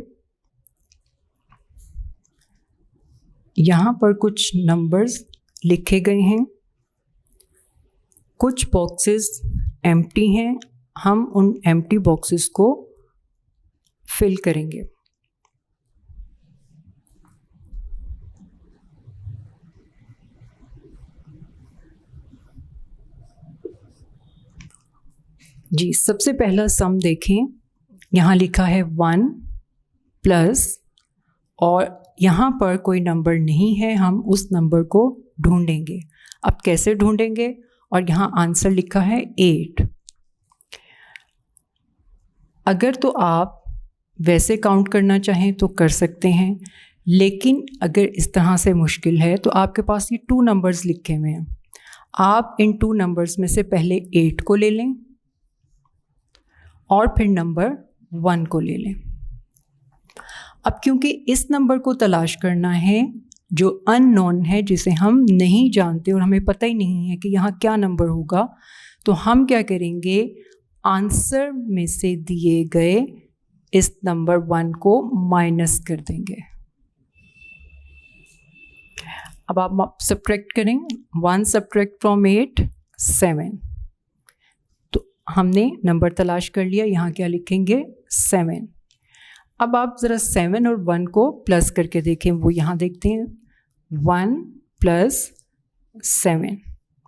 यहाँ पर कुछ नंबर्स लिखे गए हैं, कुछ बॉक्सेस एम्प्टी हैं, हम उन एम्प्टी बॉक्सेस को फिल करेंगे। जी सबसे पहला सम देखें, यहाँ लिखा है 1 प्लस, और यहाँ पर कोई नंबर नहीं है, हम उस नंबर को ढूंढेंगे। अब कैसे ढूंढेंगे? और यहाँ आंसर लिखा है 8। अगर तो आप वैसे काउंट करना चाहें तो कर सकते हैं, लेकिन अगर इस तरह से मुश्किल है तो आपके पास ये 2 नंबर्स लिखे हुए हैं। आप इन 2 नंबर्स में से पहले 8 को ले लें और फिर नंबर 1 को ले लें। अब क्योंकि इस नंबर को तलाश करना है जो अननोन है, जिसे हम नहीं जानते और हमें पता ही नहीं है कि यहाँ क्या नंबर होगा, तो हम क्या करेंगे, आंसर में से दिए गए इस नंबर 1 को माइनस कर देंगे। अब आप सब्ट्रैक्ट करें, 1 सब्ट्रैक्ट फ्रॉम 8 7। तो हमने नंबर तलाश कर लिया, यहाँ क्या लिखेंगे 7। अब आप ज़रा 7 और 1 को प्लस करके देखें, वो यहाँ देखते हैं 1 प्लस 7,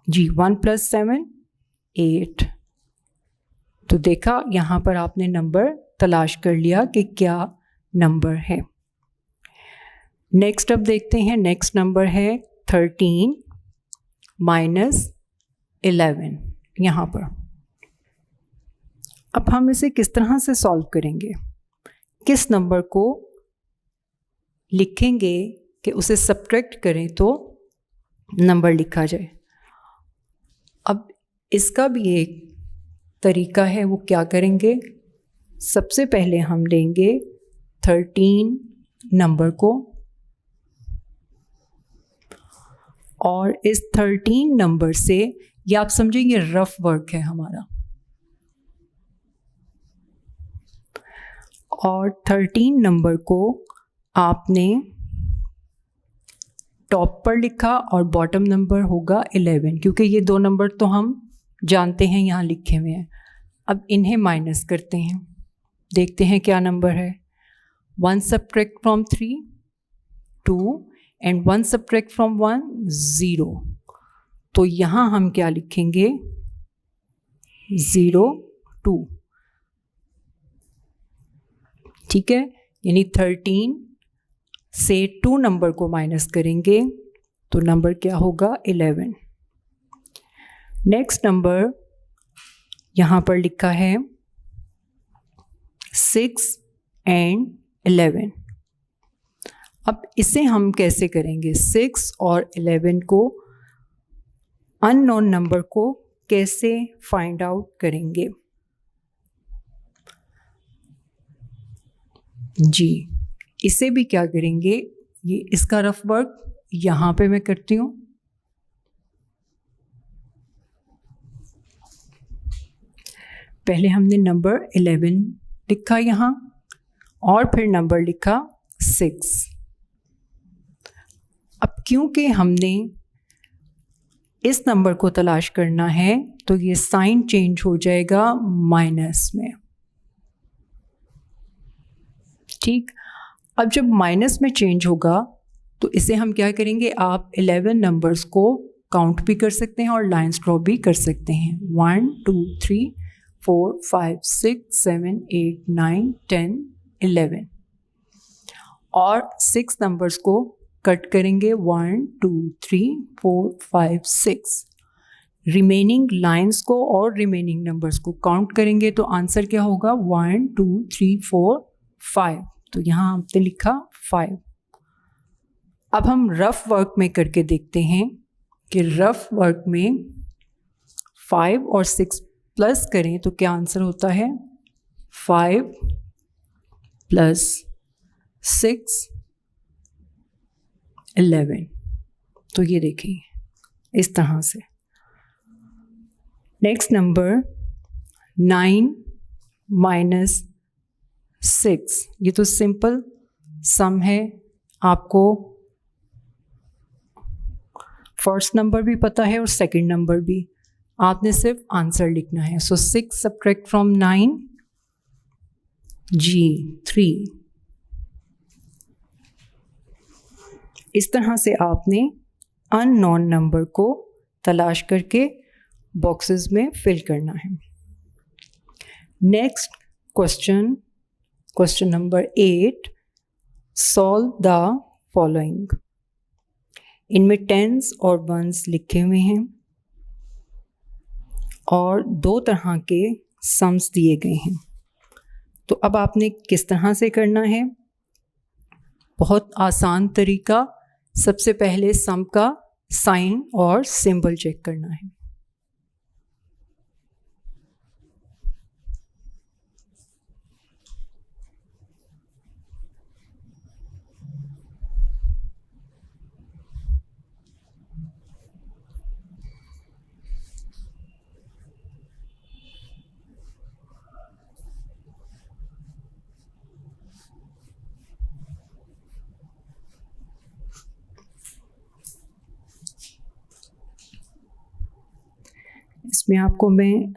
जी 1 प्लस 7 8। तो देखा यहाँ पर आपने नंबर तलाश कर लिया कि क्या नंबर है। नेक्स्ट अब देखते हैं, नेक्स्ट नंबर है 13 माइनस 11 यहाँ पर। अब हम इसे किस तरह से सॉल्व करेंगे, किस नंबर को लिखेंगे कि उसे सब्ट्रैक्ट करें तो नंबर लिखा जाए। अब इसका भी एक तरीका है, वो क्या करेंगे, सबसे पहले हम लेंगे 13 नंबर को और इस 13 नंबर से, ये आप समझेंगे रफ वर्क है हमारा, और 13 नंबर को आपने टॉप पर लिखा और बॉटम नंबर होगा 11, क्योंकि ये दो नंबर तो हम जानते हैं यहाँ लिखे हुए हैं। अब इन्हें माइनस करते हैं, देखते हैं क्या नंबर है। 1 subtract from 3 2 and 1 subtract from 1 0। तो यहाँ हम क्या लिखेंगे 0 2, ठीक है। यानी 13 से 2 नंबर को माइनस करेंगे तो नंबर क्या होगा 11। नेक्स्ट नंबर यहाँ पर लिखा है 6 and 11। अब इसे हम कैसे करेंगे, 6 और 11 को, अननोन नंबर को कैसे फाइंड आउट करेंगे जी। इसे भी क्या करेंगे, ये इसका रफ वर्क यहाँ पे मैं करती हूँ। पहले हमने नंबर 11 लिखा यहाँ और फिर नंबर लिखा 6। अब क्योंकि हमने इस नंबर को तलाश करना है तो ये साइन चेंज हो जाएगा माइनस में, ठीक। अब जब माइनस में चेंज होगा तो इसे हम क्या करेंगे, आप 11 नंबर्स को काउंट भी कर सकते हैं और लाइन ड्रॉ भी कर सकते हैं। 1 2 3 4 5 6 7 8 9 10 11 और 6 नंबर्स को कट करेंगे 1 2 3 4 5 6। रिमेनिंग लाइंस को और रिमेनिंग नंबर्स को काउंट करेंगे तो आंसर क्या होगा 1 2 3 4 5। तो यहाँ हमने लिखा 5। अब हम रफ वर्क में करके देखते हैं कि रफ वर्क में 5 और 6 प्लस करें तो क्या आंसर होता है 5 प्लस 6 11। तो ये देखिए इस तरह से। नेक्स्ट नंबर 9 माइनस 6, ये तो सिंपल सम है, आपको फर्स्ट नंबर भी पता है और सेकंड नंबर भी, आपने सिर्फ आंसर लिखना है। सो 6 सब्ट्रैक्ट फ्रॉम 9 जी 3। इस तरह से आपने अननोन नंबर को तलाश करके बॉक्सेस में फिल करना है। Next question, question number 8, solve the following. इनमें टेंस और वंस लिखे हुए हैं और 2 तरह के सम्स दिए गए हैं। तो अब आपने किस तरह से करना है, बहुत आसान तरीका, सबसे पहले सम का साइन और सिंबल चेक करना है। इसमें आपको मैं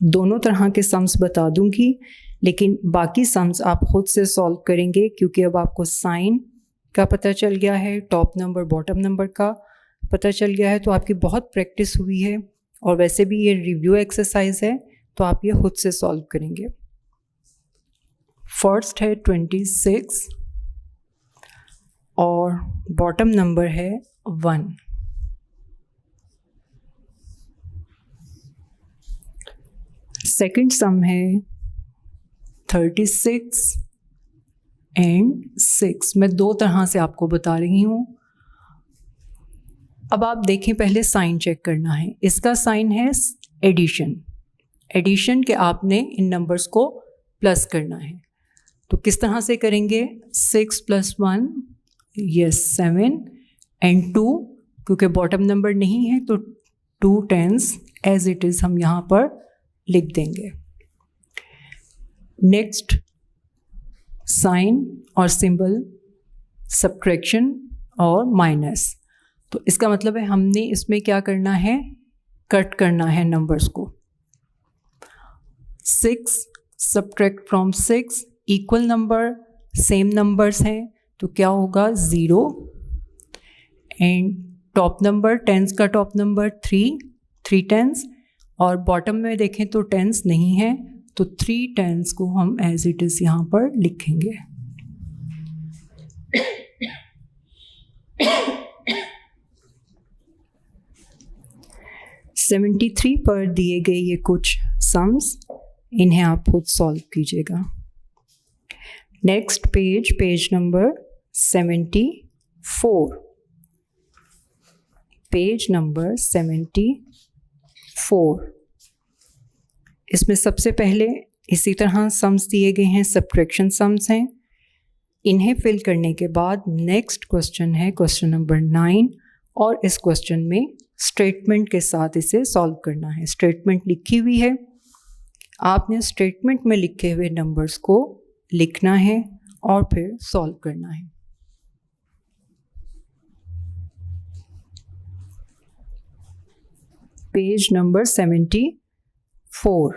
दोनों तरह के सम्स बता दूंगी, लेकिन बाकी सम्स आप खुद से सॉल्व करेंगे क्योंकि अब आपको साइन का पता चल गया है, टॉप नंबर बॉटम नंबर का पता चल गया है, तो आपकी बहुत प्रैक्टिस हुई है और वैसे भी ये रिव्यू एक्सरसाइज है तो आप ये खुद से सॉल्व करेंगे। फर्स्ट है 26 और बॉटम नंबर है 1। सेकंड सम है 36 एंड 6। मैं 2 तरह से आपको बता रही हूँ, अब आप देखें, पहले साइन चेक करना है। इसका साइन है एडिशन। एडिशन के आपने इन नंबर्स को प्लस करना है। तो किस तरह से करेंगे? 6 + 1 यस 7 एंड 2, क्योंकि बॉटम नंबर नहीं है तो 2 10s एज इट इज़ हम यहाँ पर लिख देंगे। नेक्स्ट साइन और सिंबल सब्ट्रैक्शन और माइनस। तो इसका मतलब है हमने इसमें क्या करना है? कट करना है नंबर्स को। 6 subtract from 6 equal number, same numbers हैं तो क्या होगा? 0 एंड टॉप नंबर 10s का टॉप नंबर 3 10s और बॉटम में देखें तो 10s नहीं है तो 3 10s को हम एज इट इज़ यहाँ पर लिखेंगे। (73) पर दिए गए ये कुछ सम्स, इन्हें आप खुद सॉल्व कीजिएगा। Next page number 74, page number 74। इसमें सबसे पहले इसी तरह सम्स दिए गए हैं, सब्ट्रैक्शन सम्स हैं। इन्हें फिल करने के बाद नेक्स्ट क्वेश्चन है क्वेश्चन नंबर 9 और इस क्वेश्चन में स्टेटमेंट के साथ इसे सॉल्व करना है। स्टेटमेंट लिखी हुई है, आपने स्टेटमेंट में लिखे हुए नंबर्स को लिखना है और फिर सॉल्व करना है। पेज नंबर 74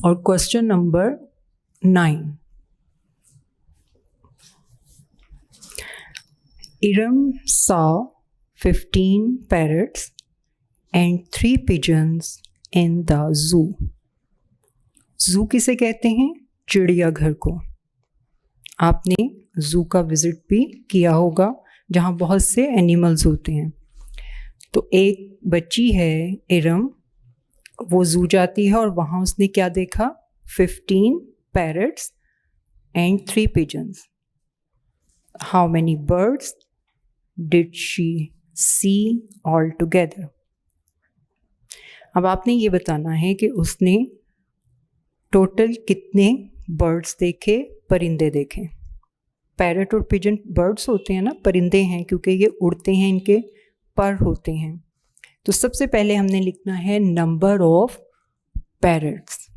और question number 9। Iram saw 15 parrots and 3 pigeons in the zoo. जू किसे कहते हैं? चिड़ियाघर को। आपने जू का विज़िट भी किया होगा जहाँ बहुत से एनिमल्स होते हैं। तो एक बच्ची है इरम, वो जू जाती है और वहाँ उसने क्या देखा? 15 parrots and 3 pigeons. How many birds did she see all together? अब आपने ये बताना है कि उसने टोटल कितने बर्ड्स देखे, परिंदे देखे। पैरट और पिजन बर्ड्स होते हैं ना, परिंदे हैं क्योंकि ये उड़ते हैं, इनके पर होते हैं। तो सबसे पहले हमने लिखना है number of parrots.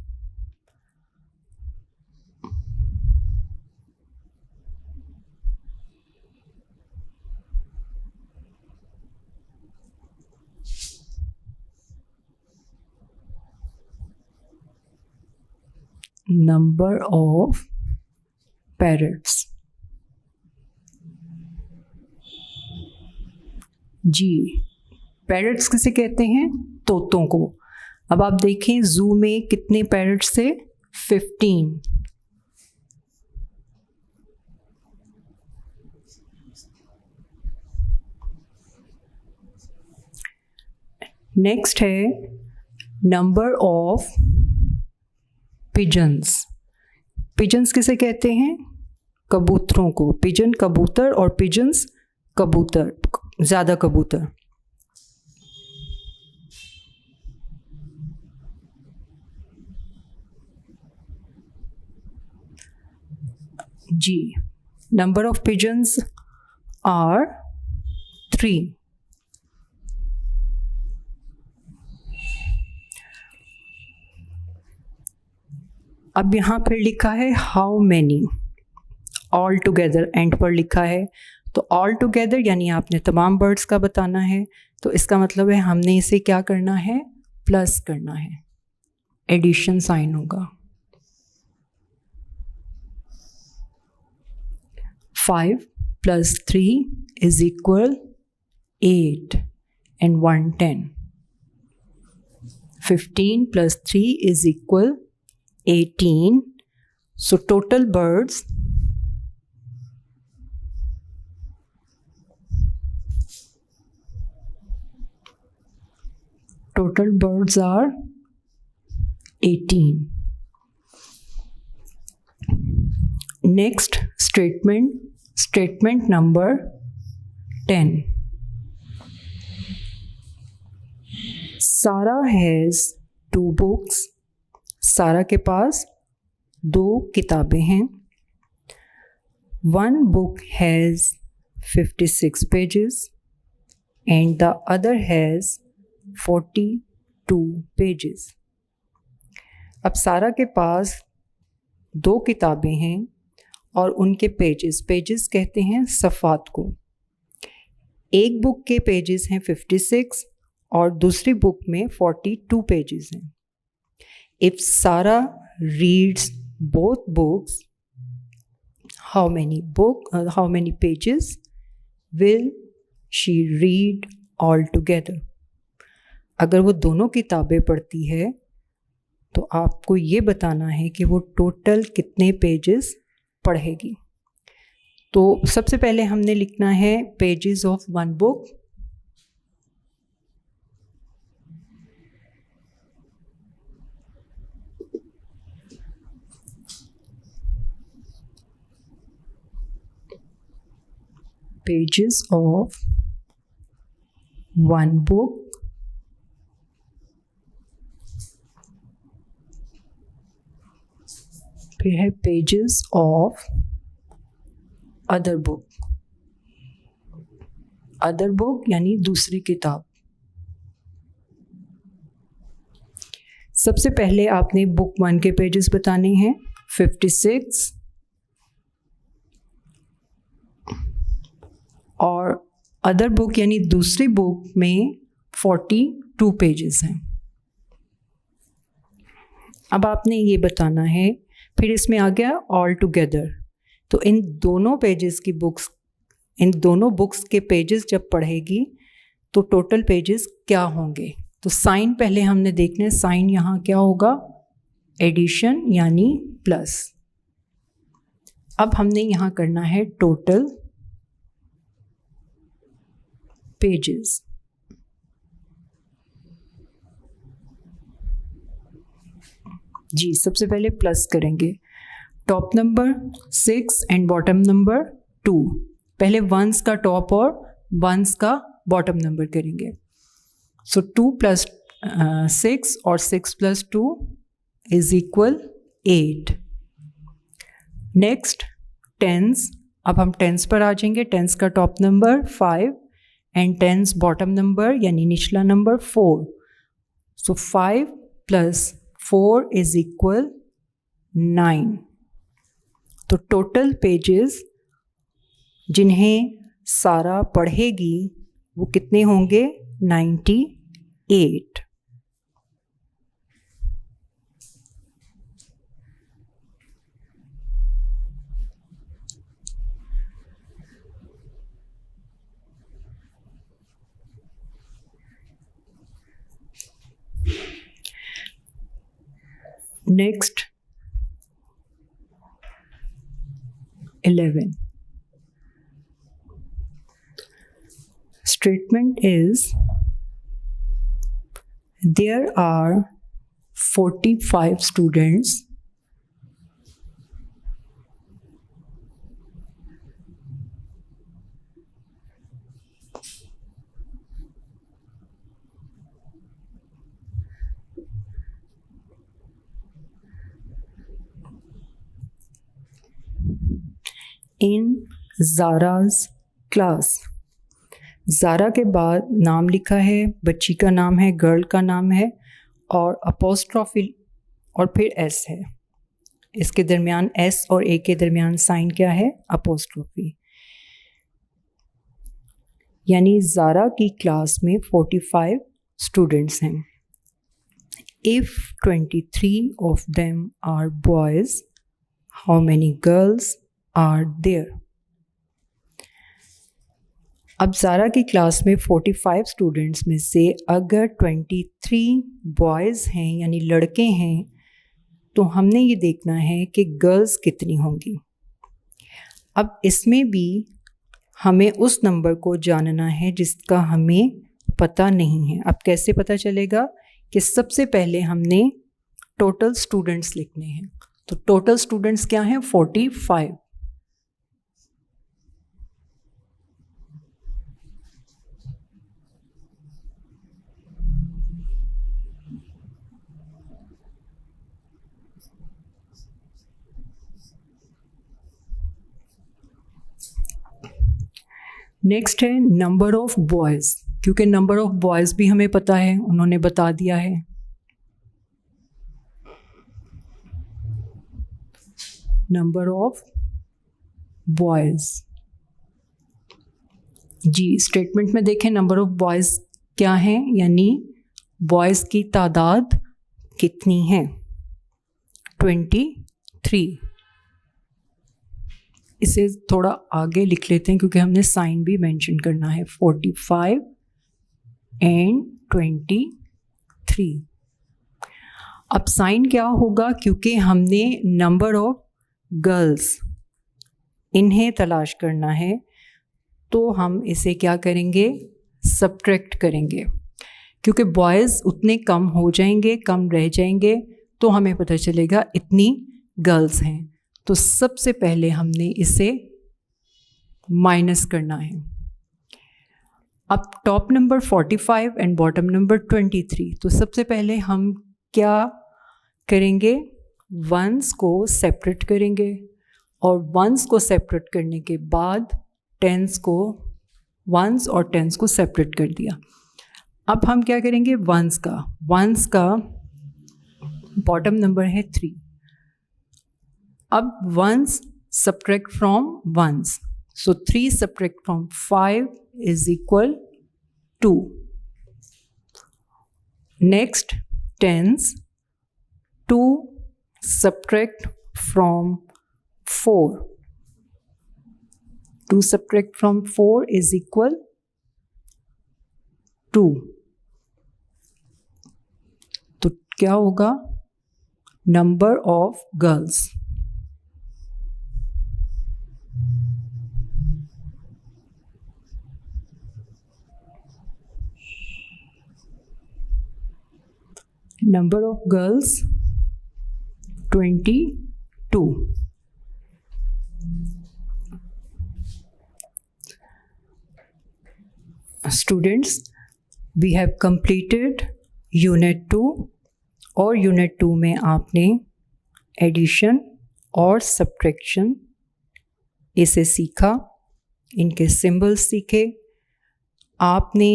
Number of parrots. जी, पैरट्स किसे कहते हैं? तोतों को। अब आप देखें जू में कितने पैरट्स थे? 15। नेक्स्ट है नंबर ऑफ पिजन्स। पिजन्स किसे कहते हैं? कबूतरों को। पिजन कबूतर और पिजन्स कबूतर, ज़्यादा कबूतर। जी, नंबर ऑफ पिजन्स आर 3। अब यहाँ पर लिखा है how many, all together and पर लिखा है। तो ऑल टुगेदर यानी आपने तमाम बर्ड्स का बताना है, तो इसका मतलब है हमने इसे क्या करना है? प्लस करना है, एडिशन साइन होगा। 5 + 3 = 8 and 1 10. 15 + 3 = 18. So total birds are 18. Next statement number 10. सारा हैज़ 2 books. सारा के पास 2 किताबें हैं. One book has 56 pages and the other has 42 pages. अब सारा के पास 2 किताबें हैं और उनके पेजेस कहते हैं सफ़ात को. एक बुक के पेजेस हैं 56 और दूसरी बुक में 42 पेजेस हैं. इफ़ सारा reads both books, how many pages will she read all together? अगर वो दोनों किताबें पढ़ती है तो आपको ये बताना है कि वो टोटल कितने पेजेस पढ़ेगी. तो सबसे पहले हमने लिखना है pages of one book. Pages of one book. फिर है pages of other book. Other book यानी दूसरी किताब. सबसे पहले आपने बुक 1 के पेजेस बताने हैं 56 और अदर बुक यानी दूसरी बुक में 42 पेजेस हैं. अब आपने ये बताना है. फिर इसमें आ गया ऑल टुगेदर. तो इन दोनों बुक्स के पेजेस जब पढ़ेगी तो टोटल पेजेस क्या होंगे. तो साइन पहले हमने देखना है. साइन यहाँ क्या होगा, एडिशन यानी प्लस. अब हमने यहाँ करना है टोटल पेजेस. जी सबसे पहले प्लस करेंगे. Top number 6 and bottom number 2. पहले वंस का टॉप और वंस का बॉटम नंबर करेंगे. सो 2 + 6 और 6 + 2 = 8. Next tens. अब हम टेंस पर आ जाएंगे. टेंस का top number 5 and tens bottom number यानी निचला नंबर 4. सो 5 + 4 = 9. तो टोटल पेजेस जिन्हें सारा पढ़ेगी वो कितने होंगे, 98. Next 11. Statement is there are 45 students in Zara's class. Zaara के बाद नाम लिखा है, बच्ची का नाम है, गर्ल का नाम है और अपोस्ट्रॉफी और फिर एस है. इसके दरमियान एस और ए के दरमियान साइन क्या है, अपोस्ट्रॉफी. यानी ज़ारा की क्लास में 45 स्टूडेंट्स हैं. If 23 of them are boys, how many girls are there? अब ज़ारा की क्लास में 45 स्टूडेंट्स में से अगर 23 बॉयज़ हैं यानी लड़के हैं तो हमने ये देखना है कि गर्ल्स कितनी होंगी. अब इसमें भी हमें उस नंबर को जानना है जिसका हमें पता नहीं है. अब कैसे पता चलेगा कि सबसे पहले हमने टोटल स्टूडेंट्स लिखने हैं. तो टोटल स्टूडेंट्स क्या हैं, 45. नेक्स्ट है नंबर ऑफ बॉयज़, क्योंकि नंबर ऑफ बॉयज़ भी हमें पता है, उन्होंने बता दिया है। नंबर ऑफ बॉयज़, जी स्टेटमेंट में देखें नंबर ऑफ बॉयज़ क्या है, यानी बॉयज़ की तादाद कितनी है, 23। इसे थोड़ा आगे लिख लेते हैं क्योंकि हमने साइन भी मेंशन करना है, 45 एंड 23। अब साइन क्या होगा, क्योंकि हमने नंबर ऑफ गर्ल्स इन्हें तलाश करना है, तो हम इसे क्या करेंगे, सब्ट्रैक्ट करेंगे, क्योंकि बॉयज़ उतने कम हो जाएंगे, कम रह जाएंगे, तो हमें पता चलेगा इतनी गर्ल्स हैं। तो सबसे पहले हमने इसे माइनस करना है। अब top number 45 and bottom number 23, तो सबसे पहले हम क्या करेंगे, वंस को सेपरेट करेंगे, और वंस को सेपरेट करने के बाद टेंस को, वंस और टेंस को सेपरेट कर दिया। अब हम क्या करेंगे, वंस का बॉटम नंबर है 3। अब ones subtract from ones, so 3 subtract from 5 is equal 2। Next tens, 2 subtract from 4, 2 subtract from 4 is equal 2। तो क्या होगा, number of girls, number of girls 22। Students, we have completed unit 2, और unit 2 में आपने addition और subtraction इसे सीखा, इनके सिंबल्स सीखे, आपने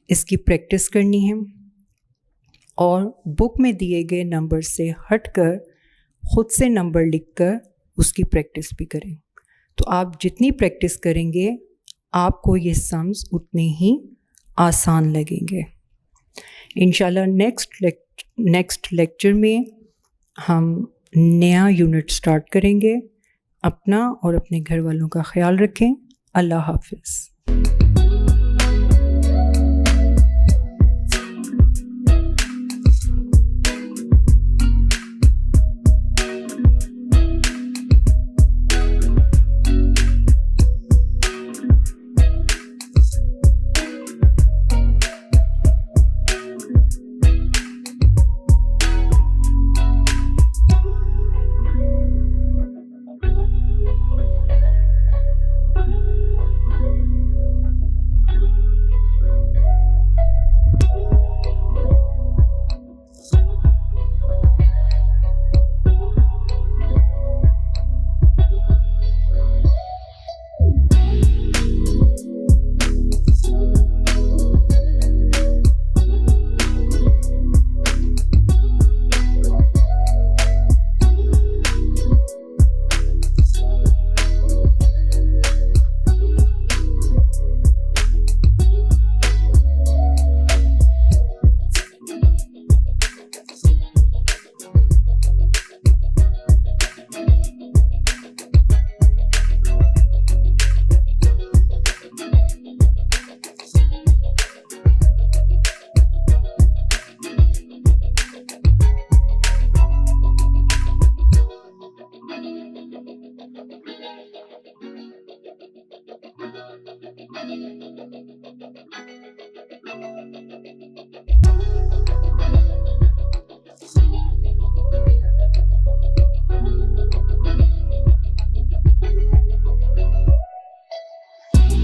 इसकी प्रैक्टिस करनी है, और बुक में दिए गए नंबर से हटकर ख़ुद से नंबर लिखकर उसकी प्रैक्टिस भी करें। तो आप जितनी प्रैक्टिस करेंगे आपको ये सम्स उतने ही आसान लगेंगे। इंशाल्लाह नेक्स्ट लेक्चर में हम नया यूनिट स्टार्ट करेंगे। अपना और अपने घर वालों का ख्याल रखें। अल्लाह हाफ़िज़।